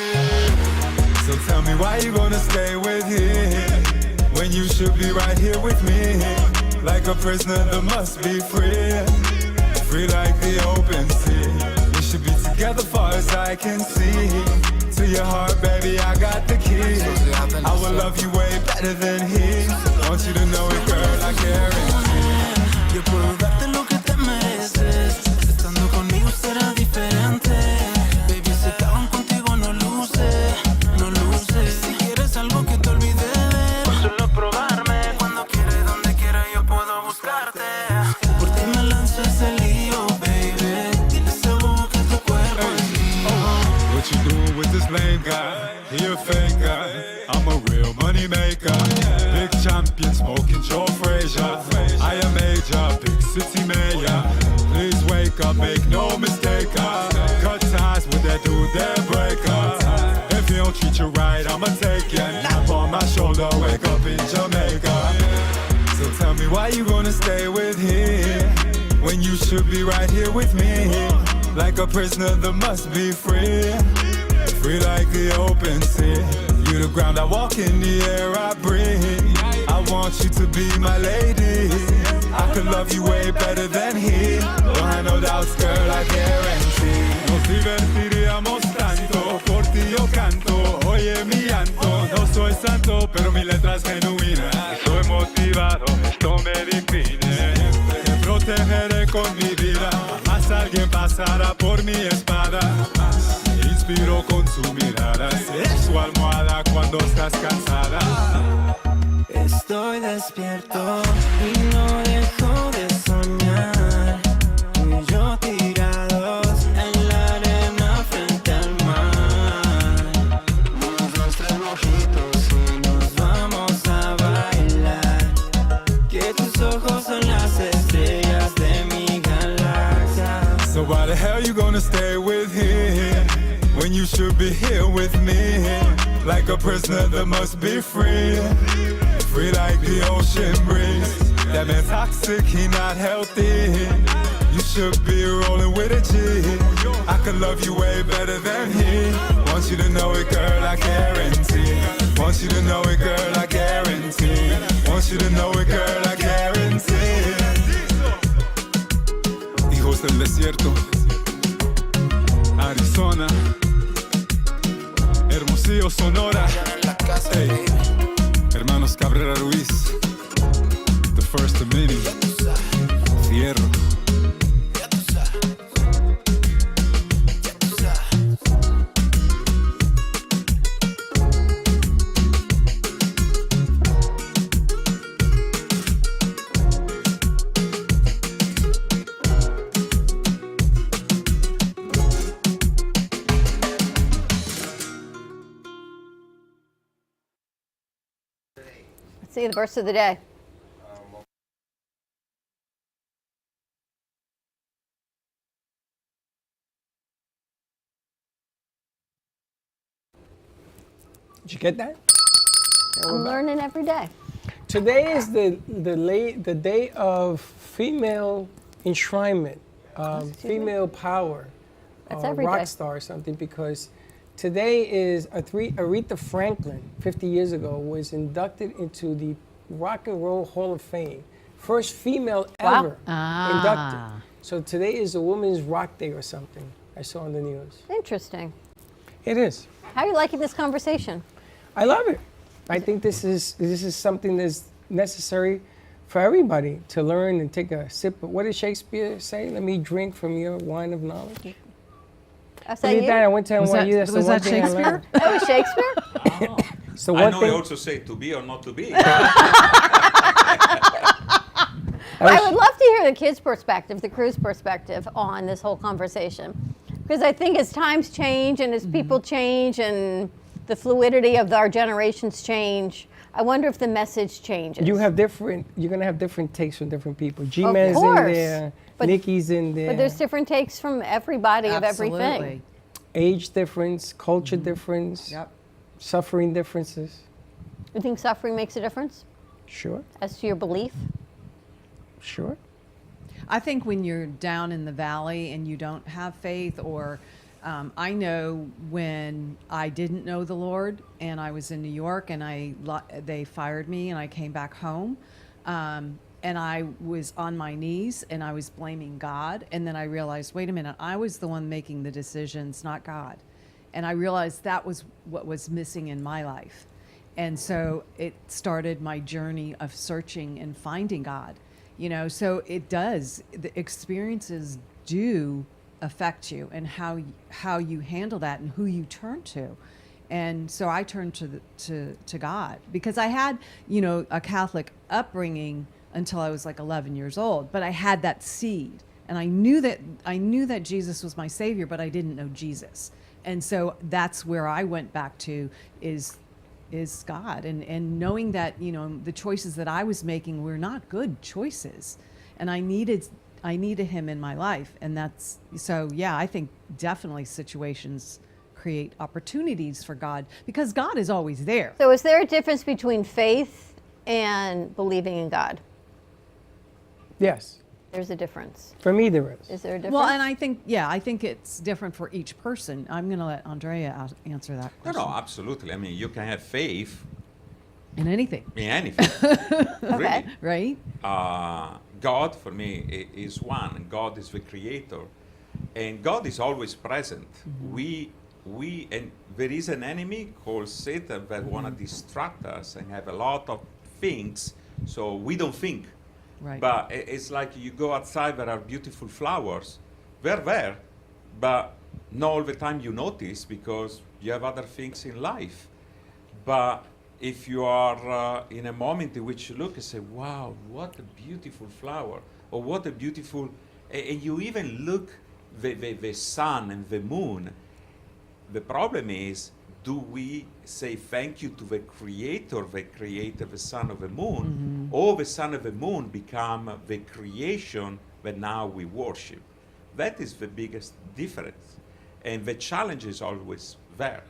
S15: So tell me why you gonna stay with him when you should be right here with me. Like a prisoner that must be free. Free like the open sea. We should be together far as I can see. To your heart, baby, I got the key. I will love you way better than he. Want you to know it, girl, I guarantee. Yo puedo darte lo que te mereces. Estando conmigo será diferente. Baby, si acaban contigo no luce. No luce. Si quieres algo que te olvide de, solo probarme. Cuando quieras, donde quiera, yo puedo buscarte. Por ti me lanzo ese lío, baby. Dile ese bobo que tu cuerpo es mío. What you doing with this lame guy? He a fake guy. I'm a real money maker. Big champion, smoking Joe Frazier. I am major, big city mayor. Please wake up, make no mistake. Cut ties with that dude, that breaker. If he don't treat you right, I'ma take you. Nap on my shoulder, wake up in Jamaica. So tell me why you gonna stay with him when you should be right here with me. like a prisoner that must be free. Free like the open sea. You the ground I walk in, the air I breathe. I want you to be my lady. I could love you way better than he. Don't have no doubts, girl, I guarantee. Nos divertiríamos tanto, por ti yo canto. Oye mi llanto, no soy santo, pero mi letra es genuina. Estoy motivado, esto me define. Te protegeré con mi vida. Jamás alguien pasará por mi espada. Me inspiro con su mirada. Sé su almohada cuando estás cansada.
S16: Estoy despierto y no dejo de soñar. Tú y yo tirados en la arena frente al mar. Unos 2, 3 mojitos y nos vamos a bailar. Que tus ojos son las estrellas de mi galaxia.
S15: So why the hell you gonna stay with him when you should be here with me? Like a prisoner that must be free. Free like the ocean breeze. That man toxic, he not healthy. You should be rolling with a G. I could love you way better than he. Want you to know it, girl, I guarantee. Want you to know it, girl, I guarantee. Want you to know it, girl, I guarantee. Hijos del desierto, Arizona, Hermosillo, Sonora. Hey. Hermanos Cabrera Ruiz, the first of many. Fierro.
S4: Let's see the verse of the day.
S3: Did you get that?
S4: I'm learning every day.
S3: Today is the day of female enshrinement, female power,
S4: That's every
S3: rock
S4: day.
S3: star or something, because today is Aretha Franklin, 50 years ago, was inducted into the Rock and Roll Hall of Fame. First female ever inducted. So today is a women's rock day or something, I saw on the news.
S4: Interesting.
S3: It is.
S4: How are you liking this conversation?
S3: I love it. I think this is something that's necessary for everybody to learn and take a sip of. What did Shakespeare say? Let me drink from your wine of knowledge.
S4: I say you.
S3: I went to NYU. That's the one
S5: that
S3: thing I
S5: Shakespeare?
S3: learned.
S4: That was Shakespeare?
S3: So
S10: I
S3: one
S10: know
S3: thing.
S10: he also say to be or not to be.
S4: I would love to hear the kids' perspective, the crew's perspective on this whole conversation. Because I think as times change and as people change and the fluidity of our generations change, I wonder if the message changes.
S3: You're gonna have different takes from different people. G-Man's in there, Nikki's in there.
S4: But there's different takes from everybody of
S5: Absolutely.
S4: everything.
S3: Age difference, culture difference, suffering differences.
S4: You think suffering makes a difference
S3: Sure,
S4: as to your belief?
S3: sure.
S5: I think when you're down in the valley and you don't have faith, or I know when I didn't know the Lord and I was in New York and they fired me and I came back home, and I was on my knees and I was blaming God, and then I realized, wait a minute, I was the one making the decisions, not God. And I realized that was what was missing in my life. And so it started my journey of searching and finding God. You know, so it does. The experiences do affect you, and how you handle that and who you turn to. And so I turned to God, because I had, you know, a Catholic upbringing until I was like 11 years old, but I had that seed, and I knew that Jesus was my Savior, but I didn't know Jesus. And so that's where I went back to is God, and knowing that, you know, the choices that I was making were not good choices, and I needed him in my life. And that's, so yeah, I think definitely situations create opportunities for God, because God is always there.
S4: So is there a difference between faith and believing in God?
S3: Yes.
S4: There's a difference.
S3: For me, there is.
S4: Is there a difference?
S5: Well, and I think it's different for each person. I'm going to let Andrea answer that
S10: No,
S5: question.
S10: no, absolutely. I mean, you can have faith
S5: In anything.
S10: in anything.
S4: Okay.
S10: Really.
S5: Right?
S10: God, for me, is one. God is the creator. And God is always present. And there is an enemy called Satan that want to distract us and have a lot of things, so we don't think.
S5: Right.
S10: But it's like you go outside, there are beautiful flowers. They're there, but not all the time you notice because you have other things in life. But if you are in a moment in which you look and say, wow, what a beautiful flower, or what a beautiful, and you even look the sun and the moon, the problem is, do we say thank you to the creator that created the sun of the moon, or the sun of the moon become the creation that now we worship? That is the biggest difference. And the challenge is always there.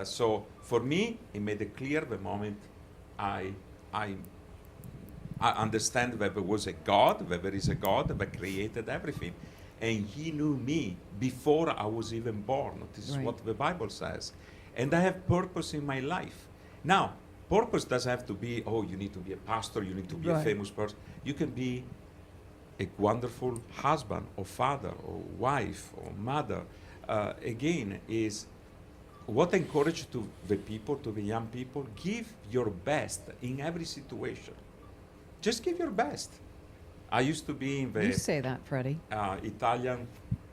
S10: So for me, it made it clear the moment I understand that there was a God, that there is a God that created everything. And he knew me before I was even born. This is
S5: Right.
S10: what the Bible says. And I have purpose in my life. Now, purpose doesn't have to be, oh, you need to be a pastor, you need to be a
S5: Right.
S10: famous person. You can be a wonderful husband or father or wife or mother. Again, is what I encourage to the people, to the young people, give your best in every situation. Just give your best. I used to be in
S5: You
S10: the
S5: say that, Freddie.
S10: Italian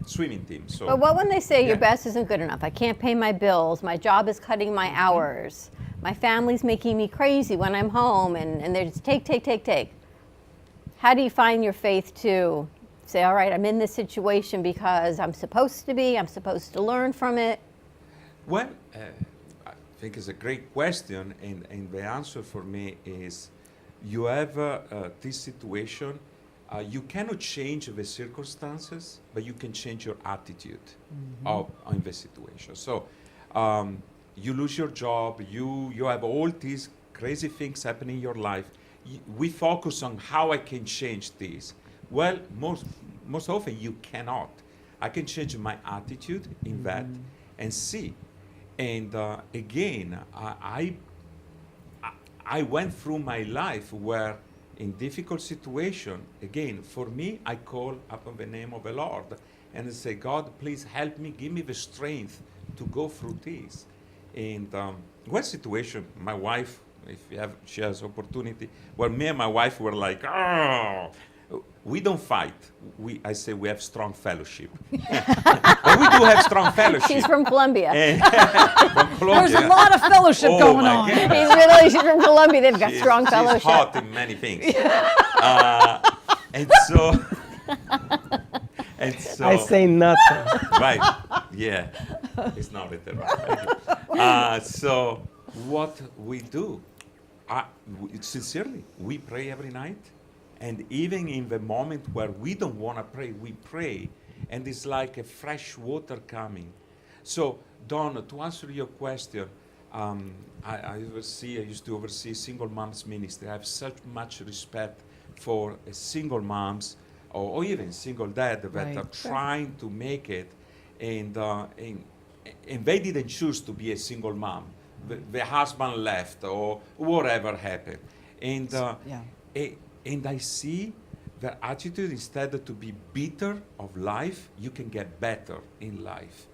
S10: swimming team. So
S4: But what when they say your
S10: Yeah.
S4: best isn't good enough? I can't pay my bills. My job is cutting my hours. My family's making me crazy when I'm home, and they're just take. How do you find your faith to say, all right, I'm in this situation because I'm supposed to be, I'm supposed to learn from it?
S10: Well, I think it's a great question, and the answer for me is you have this situation. You cannot change the circumstances, but you can change your attitude on the situation. So you lose your job, you have all these crazy things happening in your life. We focus on how I can change this. Well, most often you cannot. I can change my attitude in that and see. And again, I went through my life where in difficult situation, again, for me, I call upon the name of the Lord and I say, God, please help me, give me the strength to go through this. And one situation, my wife, she has opportunity, well, me and my wife were like, oh, we don't fight. I say we have strong fellowship. But we do have strong fellowship.
S4: She's from Colombia.
S10: From Colombia.
S5: There's a lot of fellowship
S10: Oh,
S5: going
S10: my
S5: on.
S10: goodness.
S4: She's from Colombia. They've got strong fellowship.
S10: She's hot in many things. And so,
S3: I say nothing.
S10: right, yeah, it's not written right. So what we do, sincerely, we pray every night. And even in the moment where we don't want to pray, we pray. And it's like a fresh water coming. So, Don, to answer your question, I used to oversee single moms ministry. I have such much respect for single moms or even single dad that
S5: Right.
S10: are trying to make it. And they didn't choose to be a single mom. The husband left or whatever happened. And and I see their attitude, instead to be bitter of life, you can get better in life.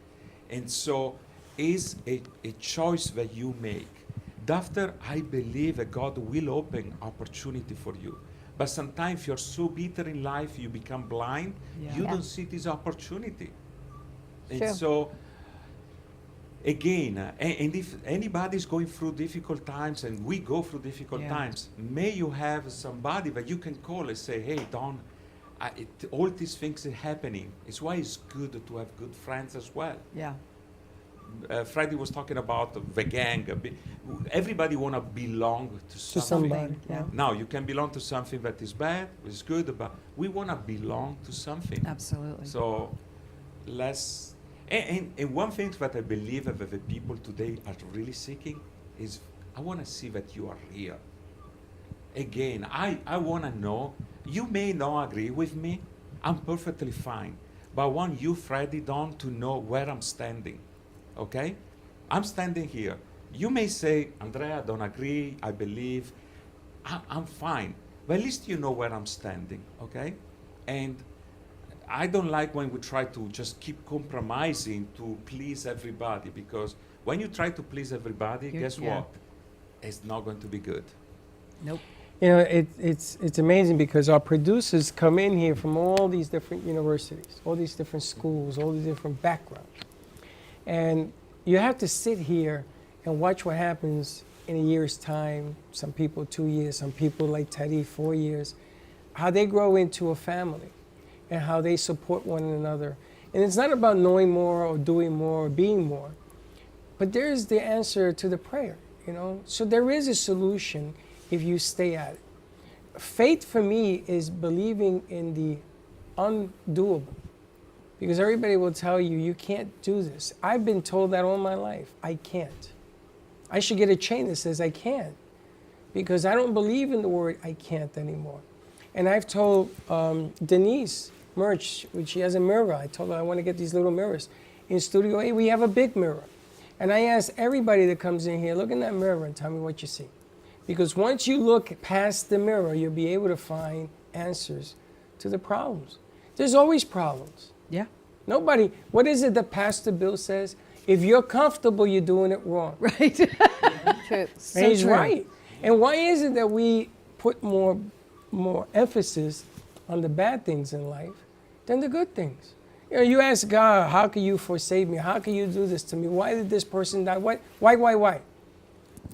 S10: And so it's a choice that you make. After, I believe that God will open opportunity for you. But sometimes you're so bitter in life, you become blind, you don't see this opportunity. And
S4: True.
S10: so, again, and if anybody's going through difficult times, and we go through difficult times, may you have somebody that you can call and say, hey, Don, all these things are happening. It's why it's good to have good friends as well.
S5: Yeah.
S10: Freddie was talking about the gang. Everybody want to belong to something.
S3: somebody, yeah.
S10: Now, you can belong to something that is bad, is good, but we want to belong to something.
S5: Absolutely.
S10: So let's... And one thing that I believe that the people today are really seeking is, I want to see that you are real. again, I want to know, you may not agree with me, I'm perfectly fine, but I want you, Freddie, Don, to know where I'm standing, okay? I'm standing here. You may say, Andrea, I don't agree, I believe, I'm fine, but at least you know where I'm standing, okay? And I don't like when we try to just keep compromising to please everybody, because when you try to please everybody, guess what? It's not going to be good.
S5: Nope.
S3: You know, it's amazing because our producers come in here from all these different universities, all these different schools, all these different backgrounds. And you have to sit here and watch what happens in a year's time, some people 2 years, some people like Teddy 4 years, how they grow into a family and how they support one another. And it's not about knowing more or doing more or being more, but there's the answer to the prayer, you know? So there is a solution if you stay at it. Faith for me is believing in the undoable. Because everybody will tell you, you can't do this. I've been told that all my life, I can't. I should get a chain that says I can. Because I don't believe in the word I can't anymore. And I've told Denise Merch, when she has a mirror, I told her I want to get these little mirrors. In Studio A, we have a big mirror. And I ask everybody that comes in here, look in that mirror and tell me what you see. Because once you look past the mirror, you'll be able to find answers to the problems. There's always problems.
S5: Yeah.
S3: Nobody, what is it that Pastor Bill says? If you're comfortable, you're doing it wrong.
S5: Right.
S4: True.
S3: And he's right. And why is it that we put more emphasis on the bad things in life than the good things? You know, you ask God, how can you forsake me? How can you do this to me? Why did this person die? Why?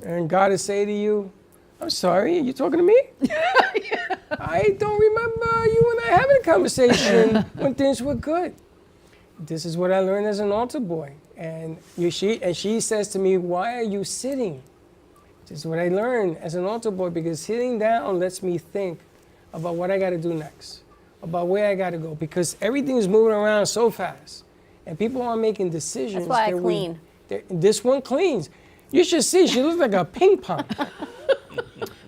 S3: And God will say to you, I'm sorry, are you talking to me? I don't remember you and I having a conversation when things were good. This is what I learned as an altar boy. And she says to me, why are you sitting? This is what I learned as an altar boy, because sitting down lets me think about what I got to do next, about where I got to go, because everything is moving around so fast. And people are making decisions.
S4: That's why I clean.
S3: This one cleans. You should see, she looks like a ping pong.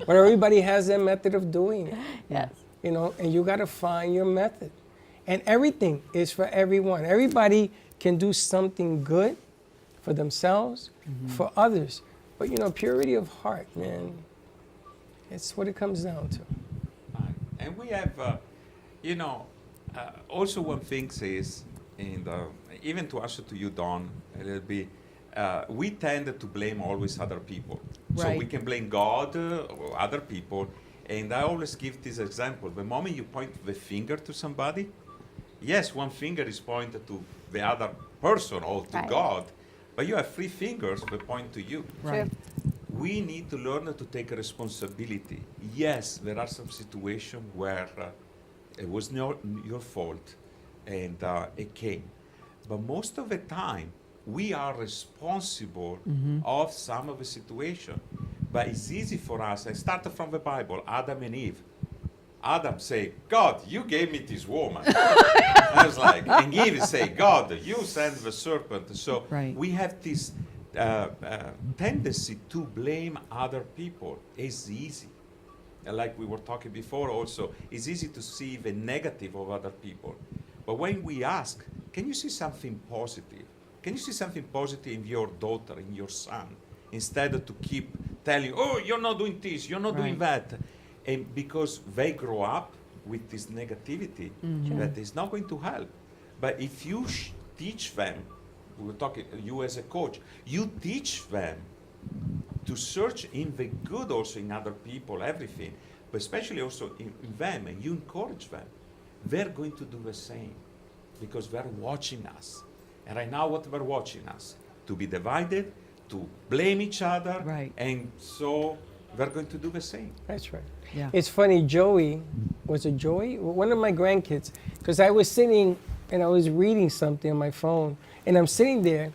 S3: But everybody has their method of doing it.
S4: Yes.
S3: You know, and you got to find your method. And everything is for everyone. Everybody can do something good for themselves, for others. But, you know, purity of heart, man, it's what it comes down to.
S10: And we have, also one thing is, and even to answer to you, Don, a little bit, we tend to blame always other people. So
S5: Right.
S10: we can blame God or other people. And I always give this example. The moment you point the finger to somebody, yes, one finger is pointed to the other person or to God, but you have 3 fingers that point to you.
S5: Right.
S10: We need to learn to take responsibility. Yes, there are some situations where it was not your fault and it came. But most of the time, we are responsible of some of the situation. But it's easy for us. I started from the Bible, Adam and Eve. Adam say, God, you gave me this woman. I was like, and Eve say, God, you sent the serpent. So we have this tendency to blame other people. It's easy. And like we were talking before also, it's easy to see the negative of other people. But when we ask, can you see something positive? Can you see something positive in your daughter, in your son? Instead of to keep telling, oh, you're not doing this, you're not doing that. And because they grow up with this negativity, that is not going to help. But if you teach them, we were talking, you as a coach, you teach them to search in the good also in other people, everything, but especially also in them, and you encourage them, they're going to do the same because they're watching us. And right now what they're watching us, to be divided, to blame each other, and so they're going to do the same.
S3: That's right.
S5: Yeah.
S3: It's funny, Joey, was it Joey? One of my grandkids, because I was sitting and I was reading something on my phone, and I'm sitting there,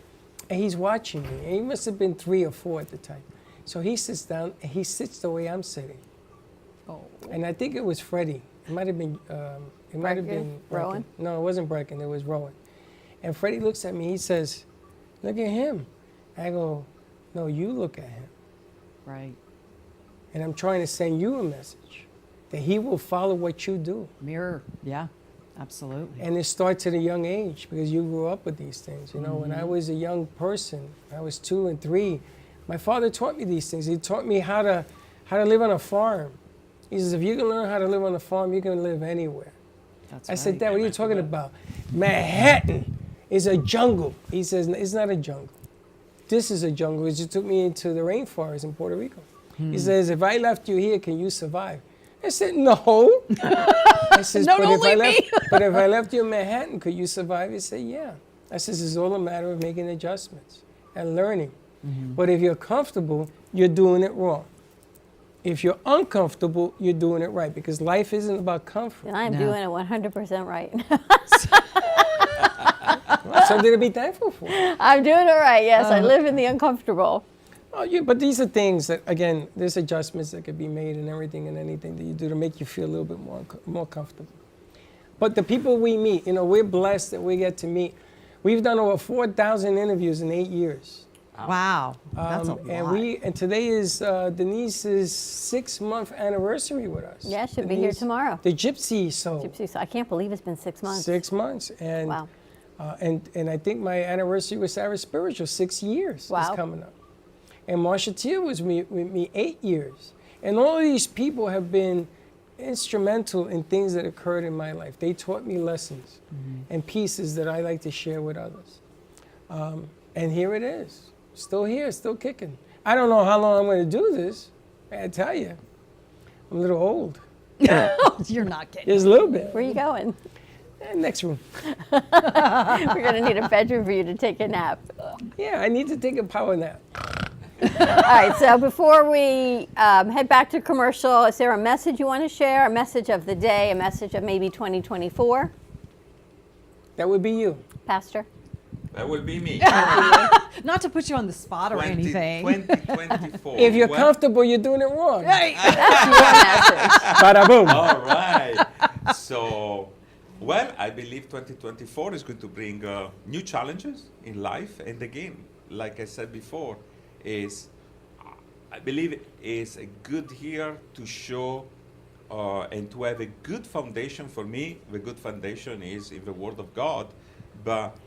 S3: and he's watching me. And he must have been 3 or 4 at the time. So he sits down, and he sits the way I'm sitting.
S4: Oh.
S3: And I think it was Freddie. It might have been,
S4: Rowan?
S3: No, it wasn't Brecken, it was Rowan. And Freddie looks at me, he says, look at him. I go, no, you look at him.
S5: Right.
S3: And I'm trying to send you a message that he will follow what you do.
S5: Mirror, yeah, absolutely.
S3: And it starts at a young age because you grew up with these things. You know, when I was a young person, I was 2 and 3, my father taught me these things. He taught me how to live on a farm. He says, if you can learn how to live on a farm, you can live anywhere. I said, Dad, what are you talking about? Manhattan is a jungle. He says, it's not a jungle. This is a jungle. He just took me into the rainforest in Puerto Rico. He says, if I left you here, can you survive? I said, no. I says,
S5: No, don't leave me.
S3: But if I left you in Manhattan, could you survive? He said, yeah. I says, it's all a matter of making adjustments and learning. But if you're comfortable, you're doing it wrong. If you're uncomfortable, you're doing it right, because life isn't about comfort.
S4: And I'm doing it 100% right.
S3: Something to be thankful for.
S4: I'm doing it right, yes. I live in the uncomfortable.
S3: Oh, yeah, but these are things that, again, there's adjustments that could be made in everything and anything that you do to make you feel a little bit more comfortable. But the people we meet, you know, we're blessed that we get to meet. We've done over 4,000 interviews in 8 years.
S5: Wow, that's a lot.
S3: And today is Denise's 6-month anniversary with us.
S4: Yeah, she'll be here tomorrow.
S3: The Gypsy Soul.
S4: Gypsy Soul. I can't believe it's been 6 months.
S3: 6 months, and
S4: wow.
S3: And I think my anniversary with Sarah Spiritual, 6 years is coming up. And Marsha Teal was with me 8 years. And all of these people have been instrumental in things that occurred in my life. They taught me lessons and pieces that I like to share with others. And here it is. Still here, still kicking. I don't know how long I'm going to do this. I tell you, I'm a little old.
S5: You're not kidding.
S3: Just a little bit.
S4: Where are you going?
S3: Next room.
S4: We're going to need a bedroom for you to take a nap.
S3: Yeah, I need to take a power nap.
S4: All right, so before we head back to commercial, is there a message you want to share? A message of the day, a message of maybe 2024?
S3: That would be you.
S4: Pastor?
S10: That will be me.
S5: Not to put you on the spot or anything.
S10: 2024.
S3: If you're comfortable, you're doing it wrong.
S5: Right.
S4: That's your message.
S3: Bada boom.
S10: All right. So, well, I believe 2024 is going to bring new challenges in life. And again, like I said before, I believe is a good year to show and to have a good foundation. For me, the good foundation is in the Word of God, but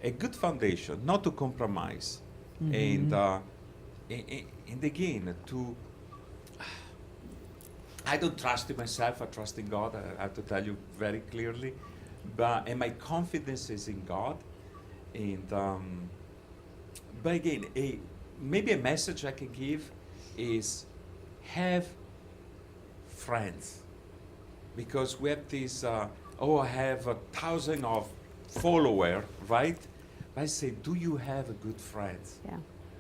S10: a good foundation, not to compromise. And again, I don't trust in myself, I trust in God, I have to tell you very clearly. And my confidence is in God. And but again, maybe a message I can give is have friends. Because we have this, I have 1,000 of followers, right? I say, do you have a good friends?
S4: Yeah.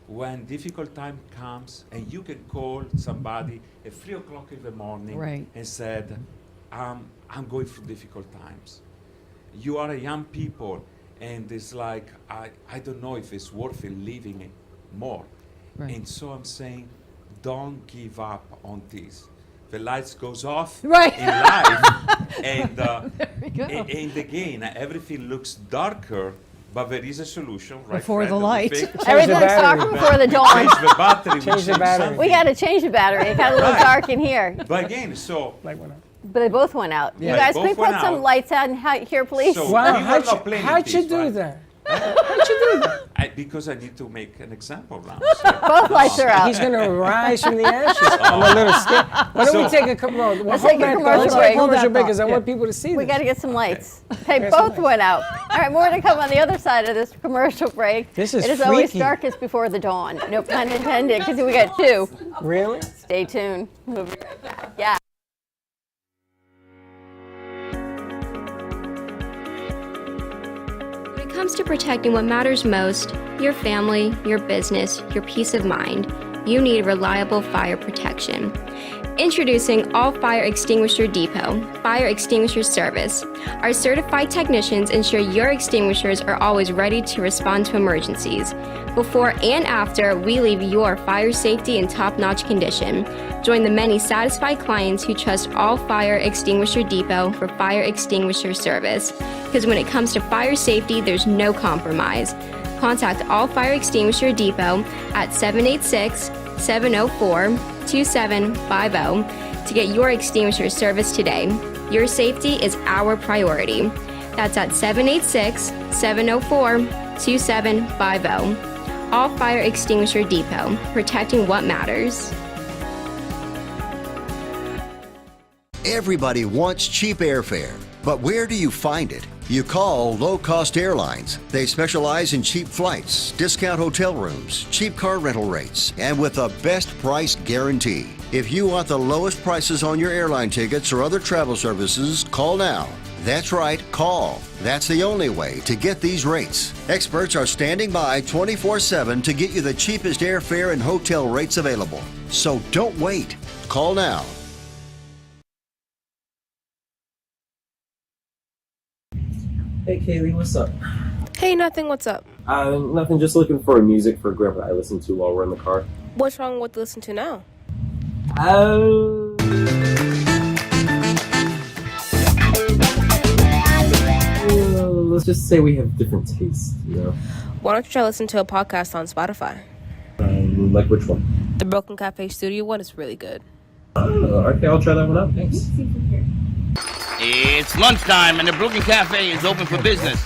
S10: When difficult time comes and you can call somebody at 3 o'clock in the morning and said, I'm going through difficult times. You are a young people and it's like, I don't know if it's worth it living more. Right. And so I'm saying, don't give up on this. The lights goes off in life, and again, everything looks darker, but there is a solution. Right,
S5: before the light.
S4: Everything looks darker before the dawn.
S10: Change the battery.
S3: Change the battery.
S4: We got to change the battery. It got a little dark in here.
S10: But again, so.
S4: But they both went out.
S10: Yeah.
S4: You guys,
S10: Both
S4: can we
S10: went
S4: put some
S10: out.
S4: lights out here, please?
S10: So
S3: Wow,
S10: we were not playing
S3: how'd
S10: in
S3: you
S10: peace,
S3: do
S10: right?
S3: that? How'd you do that?
S10: Because I need to make an example now.
S4: Both lights are out.
S3: He's going to rise from the ashes. I'm a little scared. Why don't we take a commercial?
S4: Let's take a commercial break.
S3: Commercial break because I want people to see
S4: We
S3: this.
S4: got to get some lights. Okay, both went out. All right, more to come on the other side of this commercial break.
S3: This is
S4: It is always
S3: freaky.
S4: darkest before the dawn. No pun intended, because we got two.
S3: Really?
S4: Stay tuned. We'll be right back. Yeah.
S17: When it comes to protecting what matters most, your family, your business, your peace of mind, you need reliable fire protection. Introducing All Fire Extinguisher Depot, Fire Extinguisher Service. Our certified technicians ensure your extinguishers are always ready to respond to emergencies. Before and after, we leave your fire safety in top-notch condition. Join the many satisfied clients who trust All Fire Extinguisher Depot for fire extinguisher service. Because when it comes to fire safety, there's no compromise. Contact All Fire Extinguisher Depot at 708-704-2750 to get your extinguisher service today. Your safety is our priority. That's at 786-704-2750. All Fire Extinguisher Depot, protecting what matters.
S18: Everybody wants cheap airfare, but where do you find it? You call Low Cost Airlines. They specialize in cheap flights, discount hotel rooms, cheap car rental rates, and with a best price guarantee. If you want the lowest prices on your airline tickets or other travel services, call now. That's right, call. That's the only way to get these rates. Experts are standing by 24/7 to get you the cheapest airfare and hotel rates available. So don't wait. Call now.
S19: Hey Kaylee, what's up?
S20: Hey, nothing. What's up?
S19: Nothing, just looking for music for Grandpa I listen to while we're in the car.
S20: What's wrong with listen to now?
S19: Let's just say we have different tastes, you know?
S20: Why don't you try listen to a podcast on Spotify?
S19: Like which one?
S20: The Broken Cafe Studio one is really good.
S19: Okay, I'll try that one out. Thanks.
S2: It's lunchtime and the Brooklyn Cafe is open for business.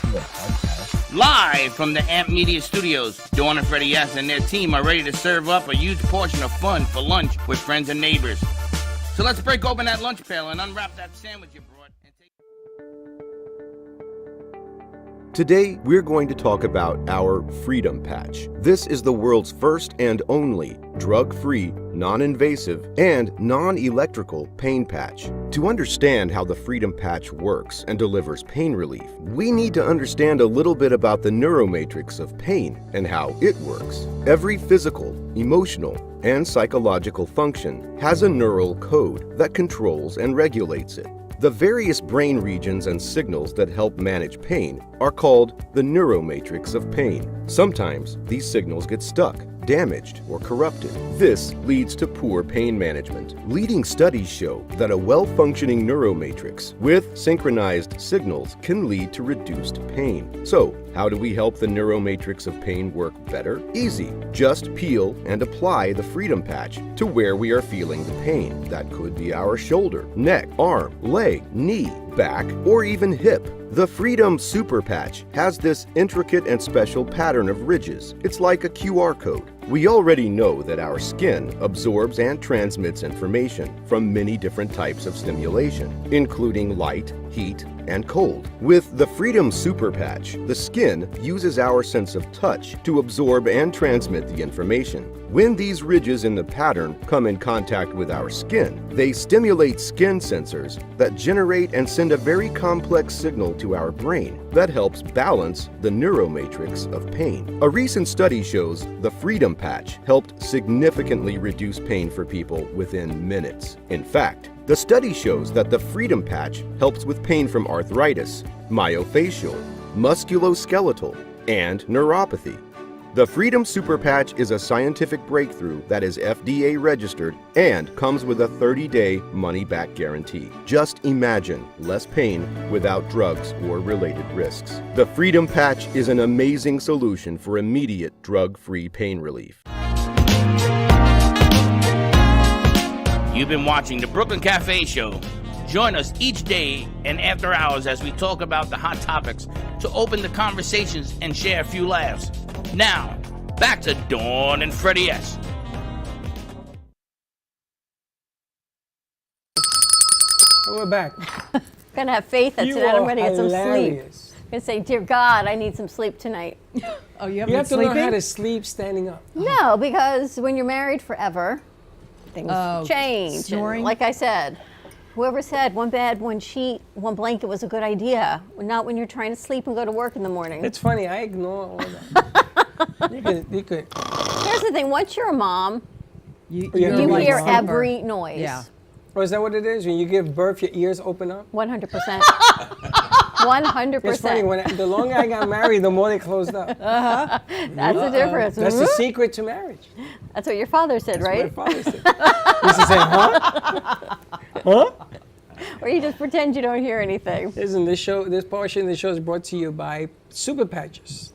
S2: Live from the Amp Media Studios, Dawn and Freddie S. and their team are ready to serve up a huge portion of fun for lunch with friends and neighbors. So let's break open that lunch pail and unwrap that sandwich you brought.
S21: Today, we're going to talk about our Freedom Patch. This is the world's first and only drug-free, non-invasive, and non-electrical pain patch. To understand how the Freedom Patch works and delivers pain relief, we need to understand a little bit about the neuromatrix of pain and how it works. Every physical, emotional, and psychological function has a neural code that controls and regulates it. The various brain regions and signals that help manage pain are called the neuromatrix of pain. Sometimes these signals get stuck, damaged, or corrupted. This leads to poor pain management. Leading studies show that a well-functioning neuromatrix with synchronized signals can lead to reduced pain. So, how do we help the neuromatrix of pain work better? Easy. Just peel and apply the Freedom Patch to where we are feeling the pain. That could be our shoulder, neck, arm, leg, knee, back, or even hip. The Freedom Super Patch has this intricate and special pattern of ridges. It's like a QR code. We already know that our skin absorbs and transmits information from many different types of stimulation, including light, heat, and cold. With the Freedom Super Patch, the skin uses our sense of touch to absorb and transmit the information. When these ridges in the pattern come in contact with our skin, they stimulate skin sensors that generate and send a very complex signal to our brain that helps balance the neuromatrix of pain. A recent study shows the Freedom Patch helped significantly reduce pain for people within minutes. In fact, the study shows that the Freedom Patch helps with pain from arthritis, myofascial, musculoskeletal, and neuropathy. The Freedom Super Patch is a scientific breakthrough that is FDA registered and comes with a 30-day money-back guarantee. Just imagine less pain without drugs or related risks. The Freedom Patch is an amazing solution for immediate drug-free pain relief.
S2: You've been watching the Brooklyn Cafe Show. Join us each day and after hours as we talk about the hot topics to open the conversations and share a few laughs. Now, back to Dawn and Freddie S.
S3: We're back.
S4: Gonna have faith that
S3: You
S4: tonight I'm
S3: are
S4: gonna get some sleep.
S3: hilarious.
S4: I'm gonna say, dear God, I need some sleep tonight.
S5: Oh,
S3: You have to learn how to sleep standing up.
S4: No, because when you're married forever, things change. And
S5: snoring?
S4: like I said, whoever said one bed, one sheet, one blanket was a good idea, not when you're trying to sleep and go to work in the morning.
S3: It's funny, I ignore all that. you could.
S4: Here's the thing, once you're a mom,
S3: You
S4: hear every noise.
S3: Yeah. Oh, is that what it is? When you give birth, your ears open up?
S4: 100%. 100%.
S3: It's funny, the longer I got married, the more they closed up.
S4: Uh-huh. That's the difference.
S3: That's the secret to marriage.
S4: That's what your father said, right?
S3: What my father said. He used to say, huh? Huh?
S4: Or you just pretend you don't hear anything.
S3: Listen, this portion of the show is brought to you by Super Patches.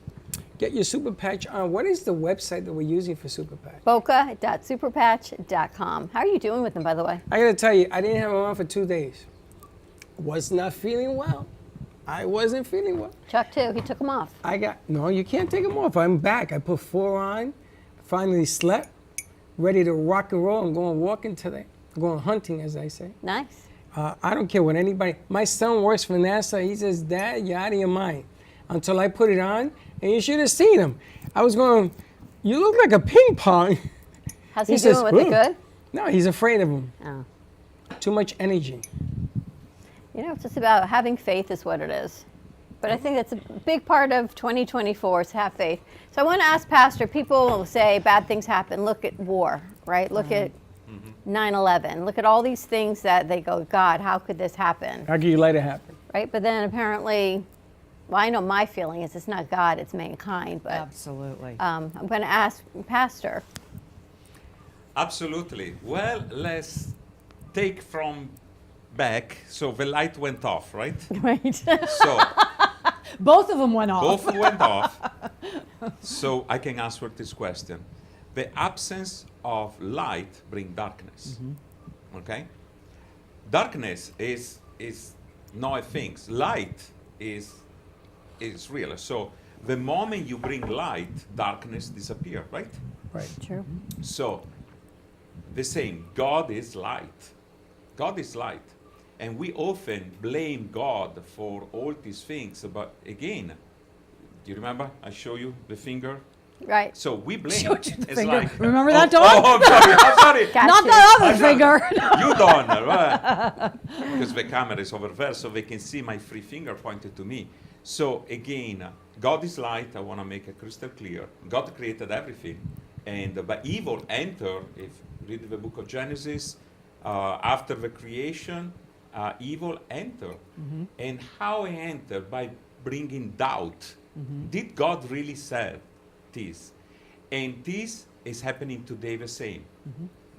S3: get your Super Patch on. What is the website that we're using for Super Patch?
S4: Boca.superpatch.com. How are you doing with them, by the way?
S3: I gotta tell you, I didn't have them on for 2 days. Was not feeling well. I wasn't feeling well.
S4: Chuck too, he took them off.
S3: No, you can't take them off. I'm back. I put 4 on, finally slept, ready to rock and roll. I'm going walking today. I'm going hunting, as I say.
S4: Nice.
S3: I don't care what anybody, my son works for NASA. He says, Dad, you're out of your mind. Until I put it on, and you should have seen him. I was going, you look like a ping pong.
S4: How's he doing with it, good?
S3: No, he's afraid of him.
S4: Oh.
S3: Too much energy.
S4: You know, it's just about having faith is what it is. But I think that's a big part of 2024 is have faith. So I want to ask Pastor, people will say bad things happen. Look at war, right? Look at 9/11. Look at all these things that they go, God, how could this happen?
S3: How could you let it happen?
S4: Right, but then apparently, well, I know my feeling is it's not God, it's mankind. But
S5: absolutely.
S4: I'm going to ask Pastor.
S10: Absolutely. Well, let's take from back. So the light went off, right?
S4: Right.
S10: So
S5: both of them went off.
S10: Both went off. So I can answer this question. The absence of light brings darkness. Okay? Darkness is not a thing. Light is real. So the moment you bring light, darkness disappears, right?
S3: Right.
S4: True.
S10: So the same, God is light. God is light. And we often blame God for all these things. But again, do you remember I show you the finger?
S4: Right.
S10: So we blame.
S5: Showed you the
S10: It's
S5: finger.
S10: like,
S5: Remember that, Dawn?
S10: I'm sorry.
S5: Not the other finger.
S10: You don't, right? Because the camera is over there, so they can see my free finger pointed to me. So again, God is light. I want to make it crystal clear. God created everything, and but evil entered. If you read the book of Genesis, after the creation, evil entered, and how he entered by bringing doubt. Did God really say this? And this is happening today the same.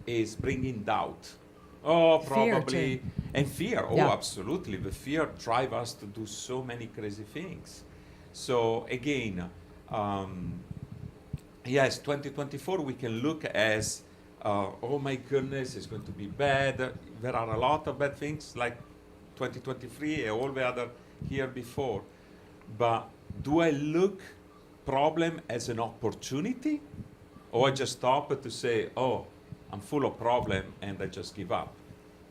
S10: Is bringing doubt. Oh, probably.
S5: Fear
S10: and fear. Oh,
S5: Yeah.
S10: absolutely. The fear drives us to do so many crazy things. So again, yes, 2024 we can look as, oh my goodness, it's going to be bad. There are a lot of bad things like 2023 and all the other year before. But do I look problem as an opportunity, or I just stop to say, oh, I'm full of problem and I just give up?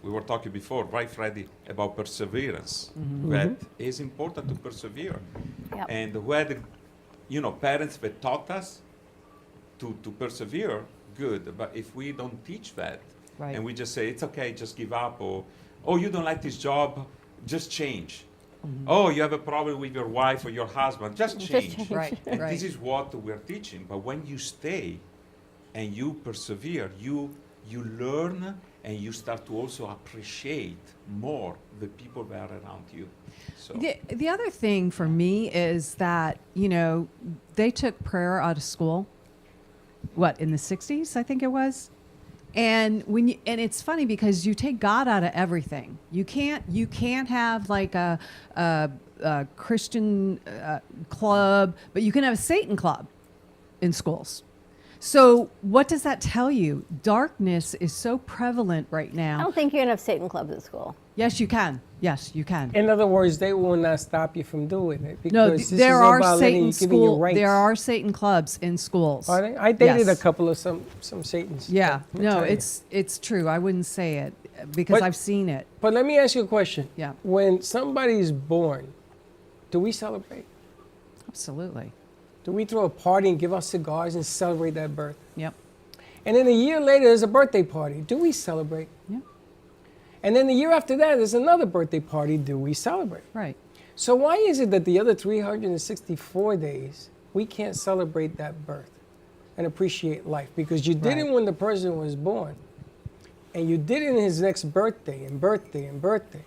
S10: We were talking before, right, Freddie, about perseverance. That is important to persevere.
S4: Yep.
S10: And whether, parents that taught us to persevere, good. But if we don't teach that,
S5: Right.
S10: and we just say, it's okay, just give up, or, oh, you don't like this job, just change. Oh, you have a problem with your wife or your husband, just change.
S5: Right,
S10: And
S5: right.
S10: this is what we're teaching. But when you stay and you persevere, you learn, and you start to also appreciate more the people that are around you. So
S5: The other thing for me is that, they took prayer out of school, in the 60s, I think it was? And and it's funny because you take God out of everything. You can't have like a Christian club, but you can have a Satan club in schools. So what does that tell you? Darkness is so prevalent right
S4: I
S5: now.
S4: don't think you can have Satan clubs at school.
S5: Yes, you can. Yes, you can.
S3: In other words, they will not stop you from doing it. Because
S5: No,
S3: this
S5: there
S3: is
S5: are
S3: about letting you,
S5: Satan
S3: giving you
S5: school.
S3: rights.
S5: There are Satan clubs in schools.
S3: Are they? I dated
S5: Yes.
S3: a couple of some Satans.
S5: Yeah,
S3: Let me
S5: no,
S3: tell you.
S5: it's true. I wouldn't say it because
S3: But-
S5: I've seen it.
S3: But let me ask you a question.
S5: Yeah.
S3: When somebody's born, do we celebrate?
S5: Absolutely.
S3: Do we throw a party and give out cigars and celebrate that birth?
S5: Yep.
S3: And then a year later, there's a birthday party. Do we celebrate?
S5: Yeah.
S3: And then the year after that, there's another birthday party. Do we celebrate?
S5: Right.
S3: So why is it that the other 364 days, we can't celebrate that birth and appreciate life? Because you did it
S5: Right.
S3: when the person was born, and you did it in his next birthday and birthday and birthday.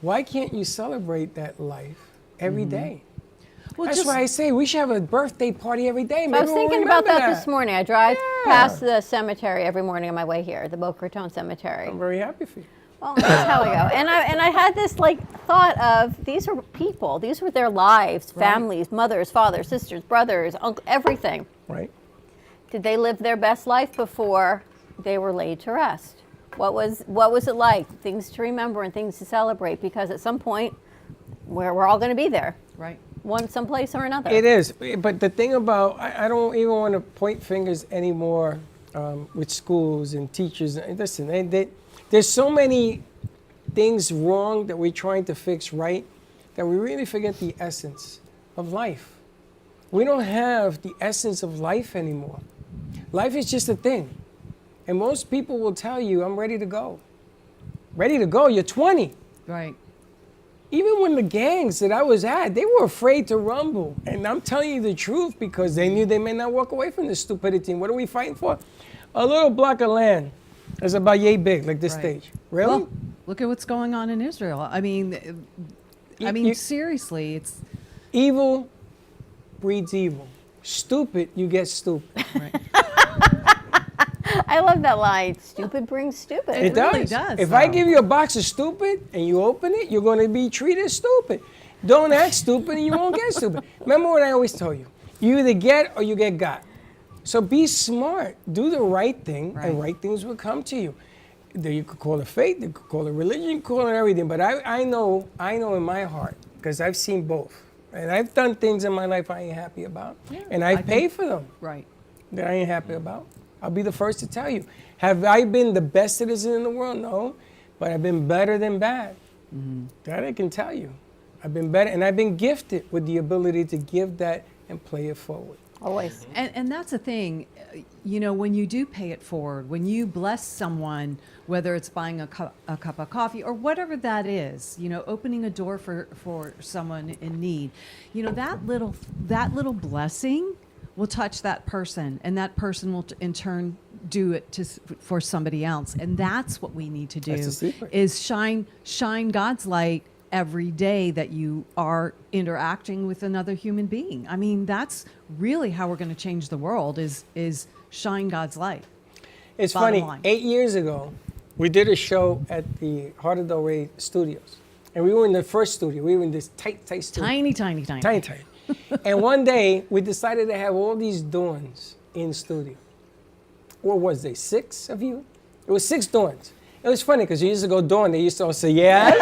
S3: Why can't you celebrate that life every day?
S5: Well,
S3: That's
S5: just-
S3: why I say we should have a birthday party every day.
S4: I
S3: Maybe
S4: was
S3: we'll
S4: thinking about
S3: remember
S4: that this morning. I drive
S3: Yeah.
S4: past the cemetery every morning on my way here, the Boca Raton Cemetery.
S3: I'm very happy for you.
S4: Well, that's how we go. And I had this like thought of these were people. These were their lives, families, mothers, fathers, sisters, brothers, uncle, everything.
S3: Right.
S4: Did they live their best life before they were laid to rest? What was it like? Things to remember and things to celebrate, because at some point we're all going to be there.
S5: Right.
S4: One someplace or another.
S3: It is. But the thing about, I don't even want to point fingers anymore with schools and teachers. Listen, there's so many things wrong that we're trying to fix right that we really forget the essence of life. We don't have the essence of life anymore. Life is just a thing. And most people will tell you, I'm ready to go. Ready to go? You're 20.
S5: Right.
S3: Even when the gangs that I was at, they were afraid to rumble. And I'm telling you the truth because they knew they may not walk away from this stupidity. And what are we fighting for? A little block of land that's about yay big, like this stage. Really?
S5: Well, look at what's going on in Israel. I mean, seriously, it's...
S3: Evil breeds evil. Stupid, you get stupid.
S5: Right.
S4: I love that line. Stupid brings stupid.
S3: It really does. If I give you a box of stupid and you open it, you're going to be treated stupid. Don't act stupid and you won't get stupid. Remember what I always tell you. You either get or you get got. So be smart. Do the right thing and right things will come to you. You could call it faith, you could call it religion, you could call it everything. But I know in my heart, because I've seen both. And I've done things in my life I ain't happy about. Yeah, and I've paid for them.
S5: Right.
S3: That I ain't happy about. I'll be the first to tell you. Have I been the best citizen in the world? No. But I've been better than bad. Mm-hmm. That I can tell you. I've been better, and I've been gifted with the ability to give that and play it forward.
S4: Always.
S5: And that's the thing, you know, when you do pay it forward, when you bless someone, whether it's buying a cup of coffee or whatever that is, you know, opening a door for someone in need, you know, that little blessing will touch that person, and that person will in turn do it for somebody else. And that's what we need to do, is shine God's light every day that you are interacting with another human being. I mean, that's really how we're going to change the world, is shine God's light.
S3: It's funny, 8 years ago, we did a show at the Heart of Del Rey studios. And we were in the first studio. We were in this tight studio. Tiny. And one day, we decided to have all these Dawns in studio. What was they, 6 of you? It was 6 Dawns. It was funny because years ago, Dawn, they used to all say, yes.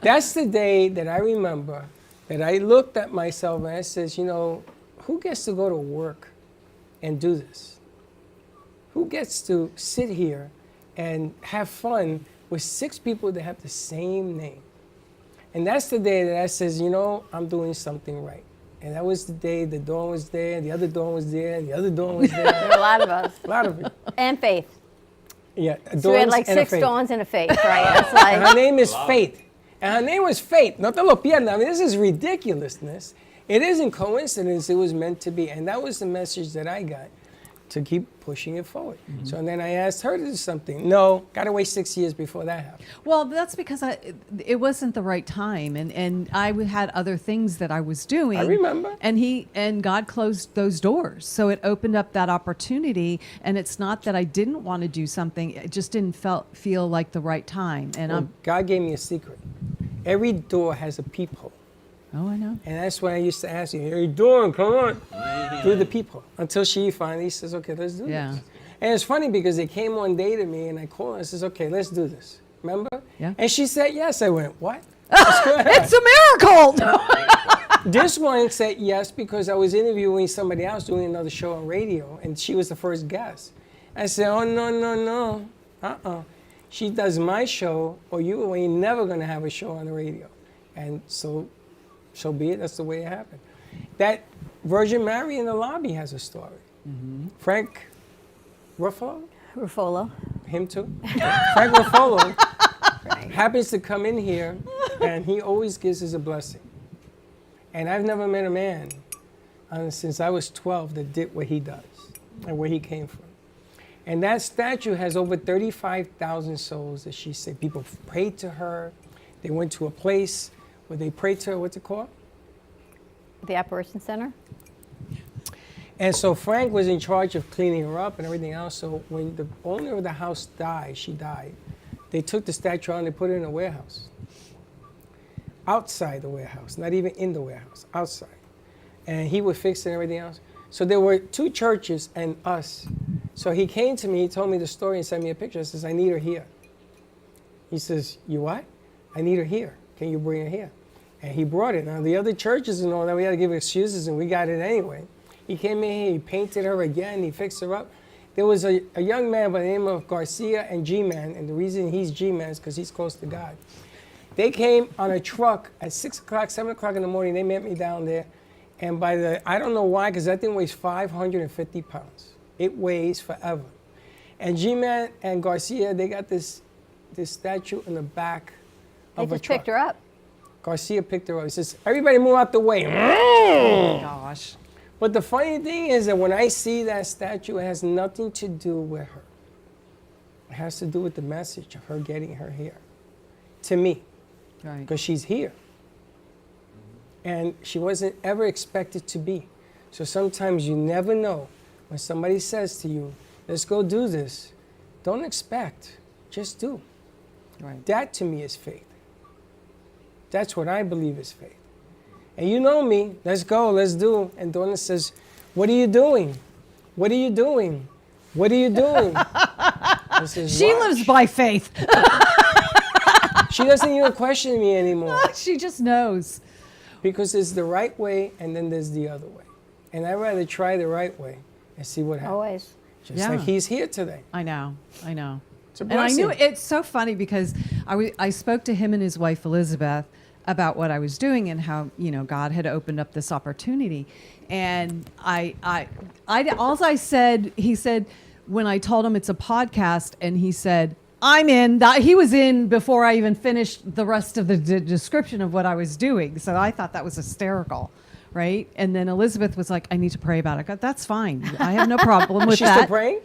S3: That's the day that I remember that I looked at myself and I said, you know, who gets to go to work and do this? Who gets to sit here and have fun with 6 people that have the same name? And that's the day that I says, you know, I'm doing something right. And that was the day the Dawn was there, and the other Dawn was there, and the other Dawn was there.
S4: There were a lot of us.
S3: A lot of you.
S4: And Faith.
S3: Yeah,
S4: So we had like 6 Dawns and a Faith, right? It's like,
S3: and her name is Faith. And her name was Faith. No te lo pierdas. I mean, this is ridiculousness. It isn't coincidence. It was meant to be. And that was the message that I got, to keep pushing it forward. Mm-hmm. So and then I asked her to do something. No, got to wait 6 years before that happened.
S5: Well, that's because it wasn't the right time, and I had other things that I was doing.
S3: I remember.
S5: And God closed those doors, so it opened up that opportunity. And it's not that I didn't want to do something; it just didn't feel like the right time. And
S3: God gave me a secret. Every door has a peephole.
S5: Oh, I know.
S3: And that's what I used to ask you. How you doing? Come on. Through the peephole. Until she finally says, okay, let's do this. And it's funny because they came one day to me and I called her and says, okay, let's do this. Remember?
S5: Yeah.
S3: And she said yes. I went, what?
S5: It's a miracle.
S3: This one said yes because I was interviewing somebody else doing another show on radio and she was the first guest. I said, oh, no. She does my show or you ain't never going to have a show on the radio. And so be it. That's the way it happened. That Virgin Mary in the lobby has a story. Mm-hmm. Frank
S4: Ruffolo.
S3: Him too. Frank Ruffolo happens to come in here, and he always gives us a blessing. And I've never met a man since I was 12 that did what he does and where he came from. And that statue has over 35,000 souls that she said. People prayed to her. They went to a place where they prayed to her, what's it called?
S4: The Apparition Center.
S3: And so Frank was in charge of cleaning her up and everything else. So when the owner of the house died, she died, They took the statue out and they put it in a warehouse. Outside the warehouse, not even in the warehouse, outside. And he would fix it and everything else. So there were 2 churches and us. So he came to me, he told me the story and sent me a picture. He says, I need her here. He says, you what? I need her here. Can you bring her here? And he brought it. Now the other churches and all that, we had to give excuses and we got it anyway. He came in here, he painted her again, he fixed her up. There was a young man by the name of Garcia and G-Man, and the reason he's G-Man is because he's close to God. They came on a truck at 6 o'clock, 7 o'clock in the morning. They met me down there. And I don't know why, because that thing weighs 550 pounds. It weighs forever. And G-Man and Garcia, they got this statue in the back of a truck.
S4: They just picked her up.
S3: Garcia picked her up. He says, everybody move out the way.
S5: Oh, gosh.
S3: But the funny thing is that when I see that statue, it has nothing to do with her. It has to do with the message of her getting her here. To me.
S5: Right.
S3: Because she's here. And she wasn't ever expected to be. So sometimes you never know when somebody says to you, let's go do this. Don't expect, just do.
S5: Right.
S3: That to me is faith. That's what I believe is faith. And you know me, let's go, let's do. And Donna says, what are you doing? What are you doing? What are you doing? I says,
S5: She lives by faith.
S3: She doesn't even question me anymore.
S5: She just knows.
S3: Because there's the right way and then there's the other way. And I'd rather try the right way and see what happens.
S4: Always.
S3: Just like he's here today.
S5: I know.
S3: It's a
S5: And I
S3: blessing.
S5: knew it's so funny because I spoke to him and his wife Elizabeth about what I was doing and how God had opened up this opportunity, and all I said, he said when I told him it's a podcast, and he said I'm in. That he was in before I even finished the rest of the description of what I was doing. So I thought that was hysterical. Right? And then Elizabeth was like, I need to pray about it. I go, that's fine. I have no problem with
S3: She's
S5: that.
S3: still praying?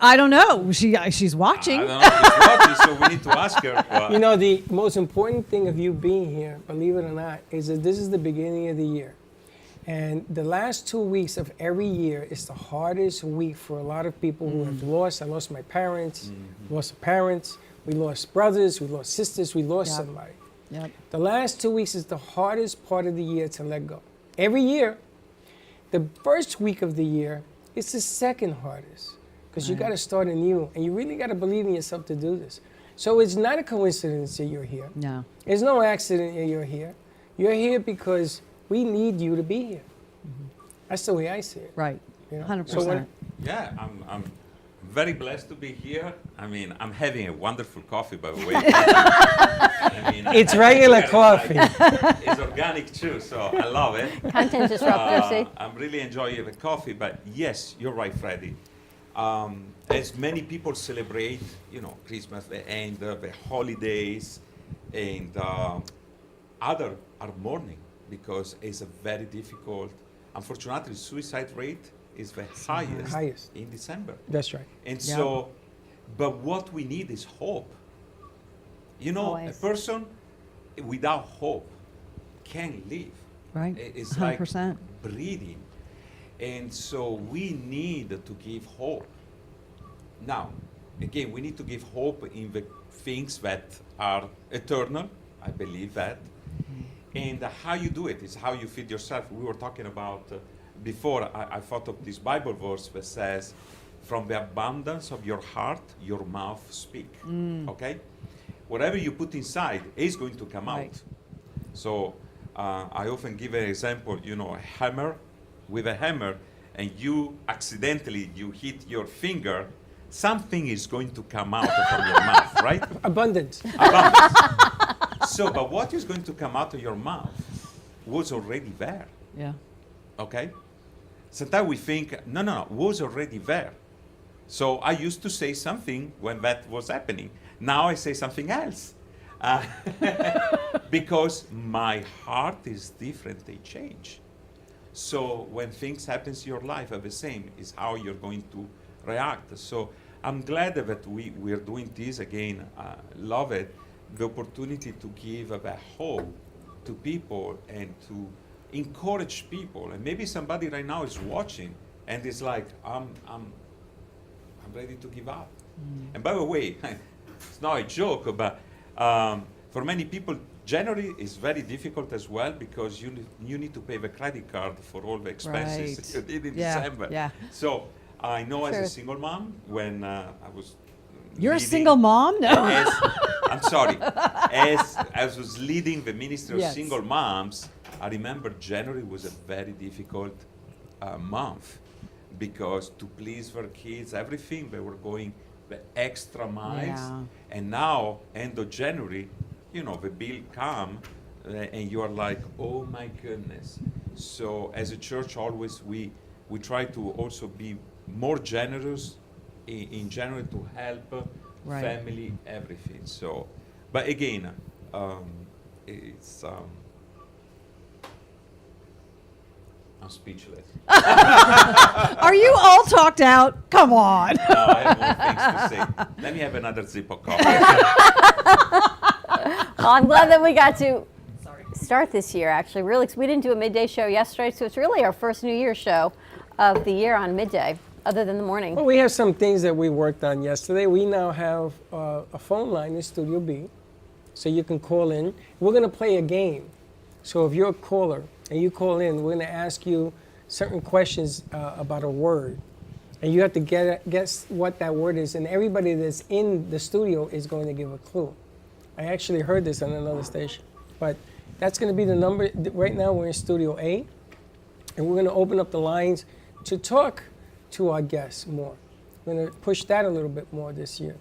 S5: I don't know. She's watching.
S10: I don't know if she's watching, so we need to ask her. But
S3: You know, the most important thing of you being here, believe it or not, is that this is the beginning of the year. And the last 2 weeks of every year is the hardest week for a lot of people who have lost. I lost my parents, lost parents, we lost brothers, we lost sisters, we lost somebody.
S5: Yep.
S3: The last 2 weeks is the hardest part of the year to let go. Every year, the first week of the year is the second hardest because you got to start anew and you really got to believe in yourself to do this. So it's not a coincidence that you're here.
S5: No.
S3: It's no accident that you're here. You're here because we need you to be here. That's the way I see it.
S5: Right.
S3: You know?
S5: 100%.
S3: So when,
S10: yeah, I'm very blessed to be here. I mean, I'm having a wonderful coffee, by the way.
S3: It's regular coffee.
S10: It's organic too, so I love it.
S4: Content disruptor, see?
S10: I'm really enjoying the coffee, but yes, you're right, Freddie. As many people celebrate, Christmas, the end of the holidays, and other are mourning because it's a very difficult. Unfortunately, suicide rate is the highest in December.
S3: That's right.
S10: And so, but what we need is hope.
S4: Always.
S10: A person without hope can't live.
S5: Right.
S10: It's
S5: 100%.
S10: like breathing. And so we need to give hope. Now, again, we need to give hope in the things that are eternal. I believe that. And how you do it is how you feed yourself. We were talking about, before I thought of this Bible verse that says, from the abundance of your heart, your mouth speak. Okay? Whatever you put inside is going to come out. So I often give an example, a hammer, with a hammer, and you accidentally, you hit your finger, something is going to come out from your mouth, right?
S3: Abundance.
S10: So, but what is going to come out of your mouth was already there.
S5: Yeah.
S10: Okay? Sometimes we think, no, was already there. So I used to say something when that was happening. Now I say something else. Because my heart is different, they change. So when things happen in your life are the same, is how you're going to react. So I'm glad that we're doing this again. Love it. The opportunity to give a hope to people and to encourage people. And maybe somebody right now is watching and is like, I'm ready to give up. And by the way, it's not a joke, but for many people, January is very difficult as well because you need to pay the credit card for all the expenses you did in December.
S5: Yeah.
S10: So I know as a single mom, when I was
S5: You're a single mom? No.
S10: I'm sorry. As I was leading the Ministry of Single Moms, I remember January was a very difficult month because to please their kids, everything, they were going the extra miles.
S5: Yeah.
S10: And now, end of January, the bill come and you are like, oh my goodness. So as a church, always we try to also be more generous in January to help family, everything. So, but again, it's I'm speechless.
S5: Are you all talked out? Come on.
S10: No, I have more things to say. Let me have another sip of coffee.
S4: Well, I'm glad that we got to start this year, actually. Really, 'cause we didn't do a midday show yesterday, so it's really our first New Year's show of the year on midday, other than the morning.
S3: Well, we have some things that we worked on yesterday. We now have a phone line in Studio B, so you can call in. We're going to play a game. So if you're a caller and you call in, we're going to ask you certain questions about a word. And you have to guess what that word is. And everybody that's in the studio is going to give a clue. I actually heard this on another station. But that's going to be the number. Right now we're in Studio A. And we're going to open up the lines to talk to our guests more. We're going to push that a little bit more this year.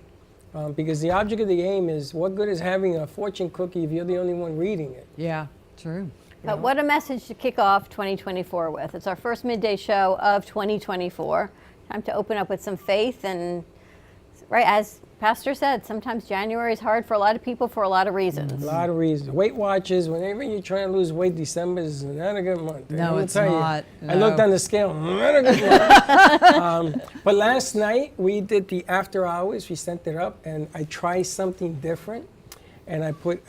S3: Because the object of the game is, what good is having a fortune cookie if you're the only one reading it?
S5: Yeah, true.
S4: But what a message to kick off 2024 with. It's our first midday show of 2024. Time to open up with some faith. And right, as Pastor said, sometimes January is hard for a lot of people for a lot of reasons.
S3: A lot of reasons. Weight Watchers, whenever you're trying to lose weight, December is not a good month.
S5: No, it's not.
S3: I looked on the scale, not a good month. But last night, we did the after hours. We sent it up, and I tried something different. And I put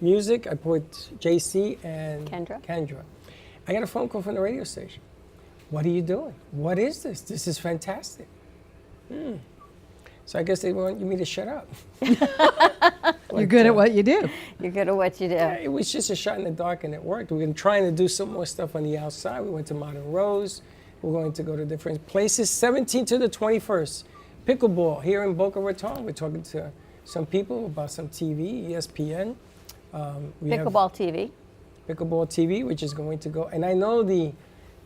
S3: music. I put JC and Kendra. I got a phone call from the radio station. What are you doing? What is this? This is fantastic. So I guess they want me to shut up.
S5: You're good at what you do.
S4: You're good at what you do.
S3: Yeah, it was just a shot in the dark, and it worked. We've been trying to do some more stuff on the outside. We went to Modern Rose. We're going to go to different places. 17th to the 21st. Pickleball here in Boca Raton. We're talking to some people about some TV, ESPN.
S4: Pickleball TV.
S3: Pickleball TV, which is going to go. And I know the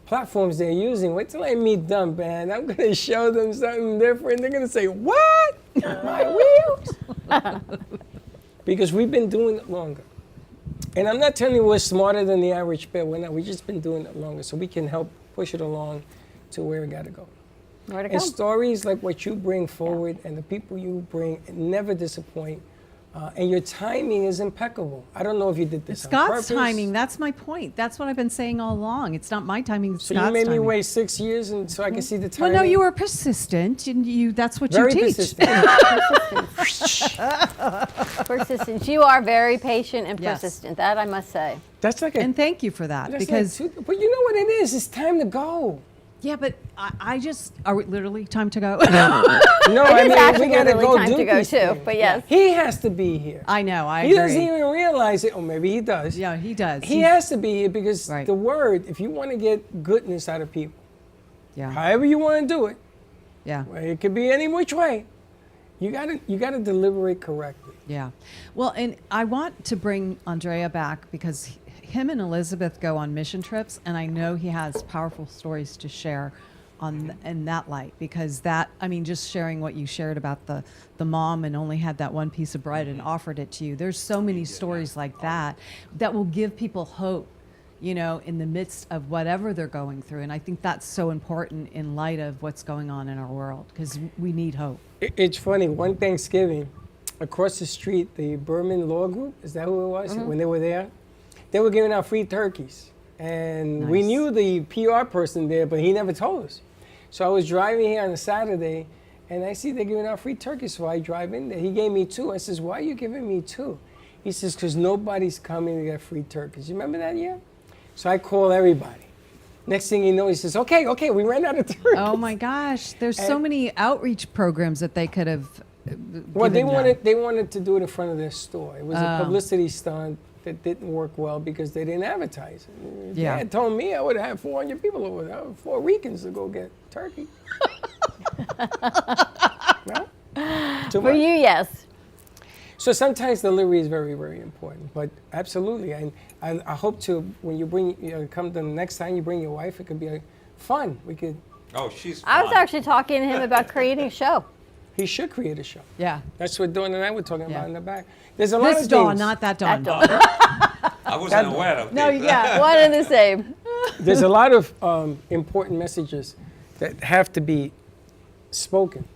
S3: platforms they're using. Wait till I meet them, man. I'm going to show them something different. They're going to say, what? My wheels? Because we've been doing it longer. And I'm not telling you we're smarter than the average bear. We're not. We've just been doing it longer. So we can help push it along to where it got to go.
S4: Where to
S3: And
S4: go?
S3: stories like what you bring forward and the people you bring never disappoint. And your timing is impeccable. I don't know if you did this on
S5: Scott's
S3: purpose.
S5: timing, that's my point. That's what I've been saying all along. It's not my timing, it's
S3: So
S5: Scott's
S3: you made me
S5: timing.
S3: wait 6 years and so I can see the
S5: Well,
S3: timing?
S5: no, you were persistent, and that's what
S3: Very
S5: you teach.
S4: Persistence. You are very patient and
S5: Yes.
S4: persistent. That I must say.
S3: That's like
S5: And thank you for that,
S3: that's
S5: because
S3: like but you know what it is? It's time to go.
S5: yeah, but I just are we literally time to go?
S3: No,
S4: It
S3: I
S4: is
S3: mean
S4: actually
S3: we gotta
S4: literally
S3: go
S4: time
S3: do
S4: to go
S3: these
S4: too,
S3: things.
S4: but yes.
S3: He has to be here.
S5: I know, I
S3: He
S5: agree.
S3: doesn't even realize it, or maybe he does.
S5: Yeah, he does.
S3: He has to be here because the word, if you want to get goodness out of people,
S5: Yeah.
S3: however you want to do it,
S5: Yeah.
S3: well, it could be any which way, you gotta deliver it correctly.
S5: Yeah. Well, and I want to bring Andrea back because him and Elizabeth go on mission trips, and I know he has powerful stories to share in that light, because that, I mean, just sharing what you shared about the mom and only had that one piece of bread and offered it to you. There's so many stories like that that will give people hope, you know, in the midst of whatever they're going through. And I think that's so important in light of what's going on in our world, because we need hope.
S3: It's funny, one Thanksgiving, across the street, the Berman Law Group, is that who it was?
S5: Mm-hmm.
S3: When they were there, they were giving out free turkeys. And we knew the PR person there, but he never told us. So I was driving here on a Saturday, and I see they're giving out free turkeys, so I drive in there. He gave me 2. I says, why are you giving me 2? He says, because nobody's coming to get free turkeys. You remember that year? So I call everybody. Next thing you know, he says, okay, we ran out of turkeys.
S5: Oh my gosh, there's so many outreach programs that they could have
S3: Well, they
S5: giving that.
S3: wanted to do it in front of their store. It was a publicity stunt that didn't work well because they didn't advertise it.
S5: Yeah.
S3: Dad told me I would have had 400 people over there, 4 Ricans to go get turkey. No? Too
S4: For
S3: much?
S4: you, yes.
S3: So sometimes delivery is very, very important, but absolutely. And I hope to, when you come the next time you bring your wife, it could be fun. We could.
S10: Oh, she's fun.
S4: I was actually talking to him about creating a show.
S3: He should create a show.
S5: Yeah.
S3: That's what Dawn and I were talking
S5: Yeah.
S3: about in the back. There's a lot
S5: This
S3: of
S5: Dawn,
S3: things.
S5: not that Dawn.
S10: I wasn't aware of
S4: No,
S10: this.
S4: yeah, one and the same.
S3: There's a lot of important messages that have to be spoken,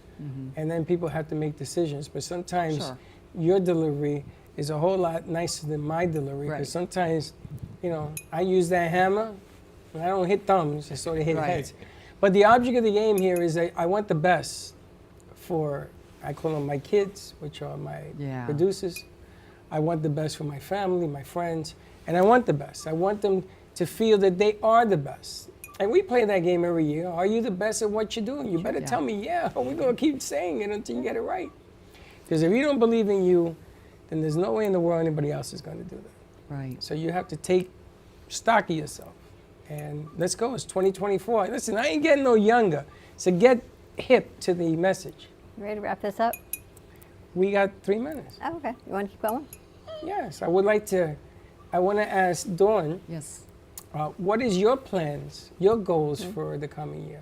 S3: and then people have to make decisions. But sometimes
S5: Sure.
S3: your delivery is a whole lot nicer than my delivery, because
S5: Right.
S3: sometimes, I use that hammer, and I don't hit thumbs, I sort of hit
S5: Right.
S3: heads. But the object of the game here is that I want the best for, I call them my kids, which are my
S5: Yeah.
S3: producers. I want the best for my family, my friends, and I want the best. I want them to feel that they are the best. And we play that game every year. Are you the best at what you're doing? You better
S5: Yeah.
S3: tell me, yeah, or we're going to keep saying it until you get it right. Because if you don't believe in you, then there's no way in the world anybody else is going to do that.
S5: Right.
S3: So you have to take stock of yourself. And let's go. It's 2024. Listen, I ain't getting no younger. So get hip to the message.
S4: You ready to wrap this up?
S3: We got 3 minutes.
S4: Oh, okay. You want to keep going?
S3: Yes, I want to ask Dawn,
S5: Yes.
S3: what is your plans, your goals for the coming year?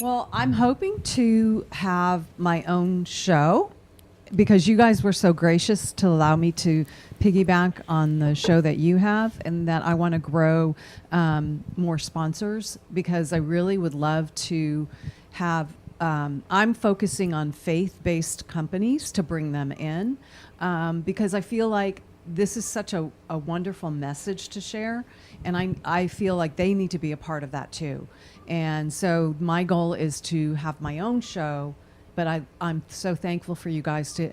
S5: Well, I'm hoping to have my own show because you guys were so gracious to allow me to piggyback on the show that you have, and that I want to grow more sponsors because I really would love to have. I'm focusing on faith-based companies to bring them in because I feel like this is such a wonderful message to share, and I feel like they need to be a part of that too. And so my goal is to have my own show, but I'm so thankful for you guys to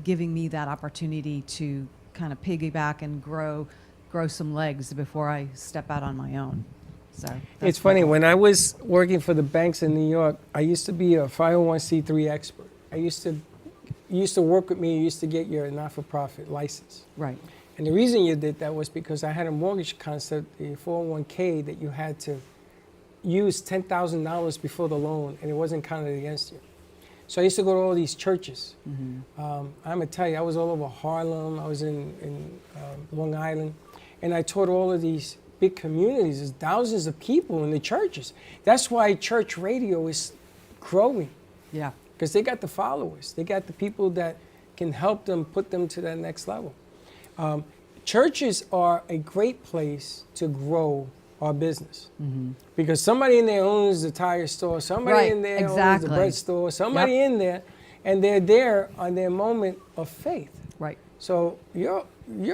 S5: giving me that opportunity to kind of piggyback and grow some legs before I step out on my own. So
S3: It's funny, when I was working for the banks in New York, I used to be a 501c3 expert. You used to work with me, you used to get your not-for-profit license.
S5: Right.
S3: And the reason you did that was because I had a mortgage concept, the 401k, that you had to use $10,000 before the loan, and it wasn't counted against you. So I used to go to all these churches. I'm going to tell you, I was all over Harlem, I was in Long Island, and I taught all of these big communities. There's thousands of people in the churches. That's why church radio is growing.
S5: Yeah.
S3: Because they got the followers. They got the people that can help them put them to that next level. Churches are a great place to grow our business. Because somebody in there owns the tire store, somebody
S5: Right,
S3: in there owns
S5: exactly.
S3: the bread store, somebody
S5: Yep.
S3: in there, and they're there on their moment of faith.
S5: Right.
S3: So you're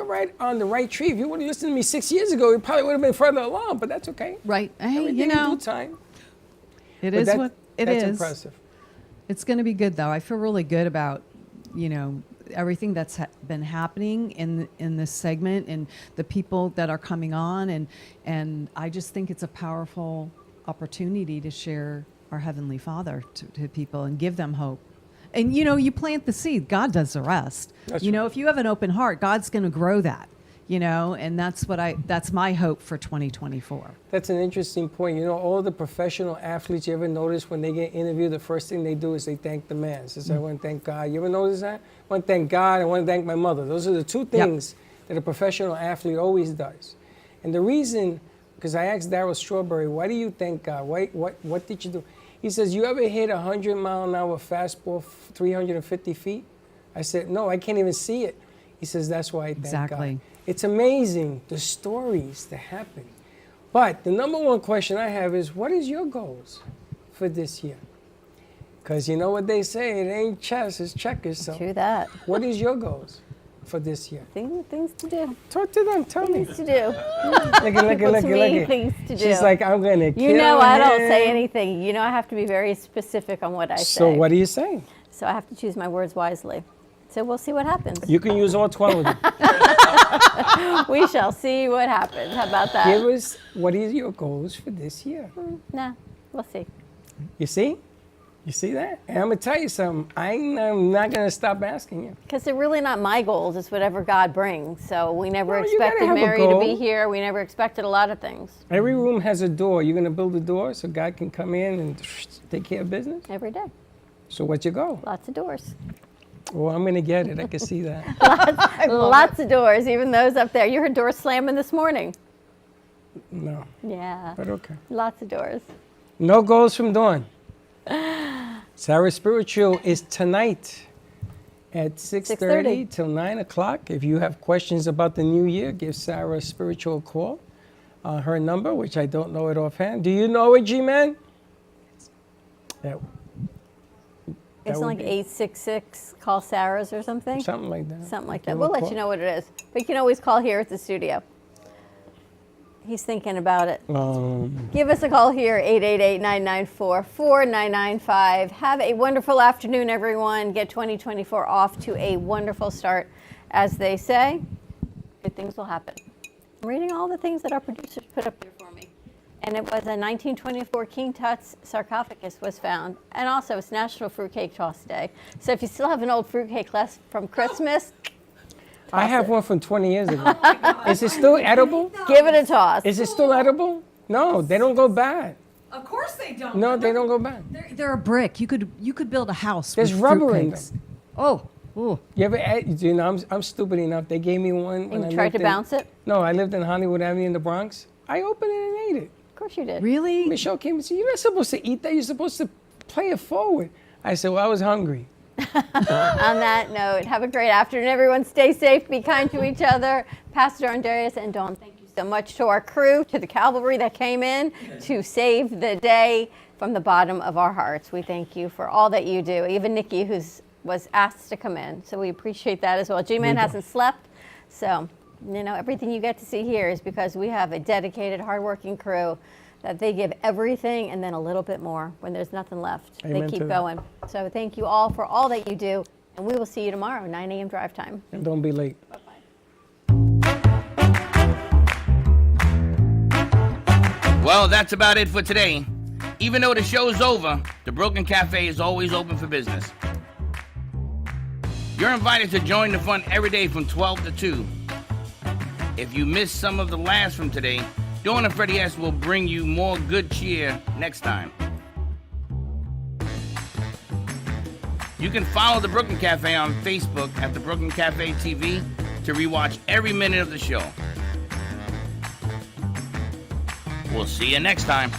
S3: right on the right tree. If you would have listened to me 6 years ago, you probably would have been further along, but that's okay.
S5: Right. Hey,
S3: Everything
S5: you
S3: in
S5: know,
S3: due time.
S5: it
S3: But
S5: is
S3: that-
S5: what it
S3: that's
S5: is.
S3: impressive.
S5: It's going to be good, though. I feel really good about, everything that's been happening in this segment and the people that are coming on, and I just think it's a powerful opportunity to share our Heavenly Father to people and give them hope. And you plant the seed, God does the rest.
S3: That's
S5: If you have an open heart, God's going to grow that. And that's my hope for 2024.
S3: That's an interesting point. All the professional athletes, you ever notice when they get interviewed, the first thing they do is they thank the man. Says, I want to thank God. You ever notice that? I want to thank God. I want to thank my mother. Those are the two things that a professional athlete always does. And the reason, because I asked Darryl Strawberry, why do you thank God? What did you do? He says, you ever hit 100-mile-an-hour fastball 350 feet? I said, no, I can't even see it. He says, that's why I thank
S5: Exactly.
S3: God. It's amazing, the stories that happen. But the number one question I have is, what is your goals for this year? Because you know what they say, it ain't chess, it's checkers. So
S4: True that.
S3: what is your goals for this year?
S4: Things to do.
S3: Talk to them, tell me.
S4: Things to do.
S3: Look at.
S4: Things to do.
S3: She's like, I'm going to kill
S4: You know I don't say
S3: him.
S4: anything. I have to be very specific on what I say.
S3: So what are you saying?
S4: So I have to choose my words wisely. So we'll see what happens.
S3: You can use all 12 of them.
S4: We shall see what happens. How about that?
S3: Give us, what is your goals for this year?
S4: Nah, we'll see.
S3: You see? You see that? And I'm going to tell you something. I'm not going to stop asking you.
S4: Because they're really not my goals. It's whatever God brings. So we never
S3: Well, you gotta
S4: expected
S3: have a
S4: Mary to
S3: goal.
S4: be here. We never expected a lot of things.
S3: Every room has a door. You're going to build a door so God can come in and take care of business?
S4: Every day.
S3: So what's your goal?
S4: Lots of doors.
S3: Well, I'm going to get it. I can see that.
S4: Lots of doors, even those up there. You heard doors slamming this morning.
S3: No.
S4: Yeah.
S3: But okay.
S4: Lots of doors.
S3: No goals from Dawn. Sarah Spiritual is tonight at 6:30 till 9 o'clock. If you have questions about the new year, give Sarah Spiritual a call. Her number, which I don't know it offhand. Do you know it, G-Man? That
S4: Isn't
S3: would
S4: like
S3: be
S4: 866 call Sarah's or something?
S3: something like that.
S4: Something like
S3: Give
S4: that.
S3: her
S4: We'll
S3: a
S4: let
S3: call.
S4: you know what it is. But you can always call here at the studio. He's thinking about it. Give us a call here, 888-994-4995. Have a wonderful afternoon, everyone. Get 2024 off to a wonderful start. As they say, good things will happen. I'm reading all the things that our producers put up there for me. And it was a 1924 King Tut's sarcophagus was found. And also, it's National Fruitcake Toss Day. So if you still have an old fruitcake left from Christmas,
S3: I have one from 20 years ago. Is it still edible?
S4: give it a toss.
S3: Is it still edible? No, they don't go bad.
S5: Of course they don't.
S3: No, they don't go bad.
S5: They're a brick. You could build a house.
S3: There's
S5: with
S3: rubber in
S5: fruitcakes.
S3: them.
S5: Oh, ooh.
S3: You ever, you know, I'm stupid enough. They gave me one. when
S4: you
S3: I
S4: tried
S3: lived
S4: to bounce it?
S3: No, I lived in Hollywood Avenue in the Bronx. I opened it and ate it.
S4: Of course you did.
S5: Really?
S3: Michelle came and said, "You're not supposed to eat that. You're supposed to play it forward." I said, "Well, I was hungry."
S4: On that note, have a great afternoon, everyone. Stay safe, be kind to each other. Pastor Andreas and Dawn, thank you so much to our crew, to the cavalry that came in to save the day from the bottom of our hearts. We thank you for all that you do. Even Nikki, who was asked to come in, so we appreciate that as well. G-Man hasn't slept, so you know everything you get to see here is because we have a dedicated, hardworking crew that they give everything and then a little bit more when there's nothing left.
S3: Amen
S4: they
S3: to
S4: keep
S3: that.
S4: going. So thank you all for all that you do, and we will see you tomorrow, 9 a.m. drive time.
S3: And don't be late.
S2: Well, that's about it for today. Even though the show's over, the Brooklyn Cafe is always open for business. You're invited to join the fun every day from 12 to 2. If you missed some of the laughs from today, Dawn and Freddie S. will bring you more good cheer next time. You can follow the Brooklyn Cafe on Facebook at the Brooklyn Cafe TV to rewatch every minute of the show. We'll see you next time.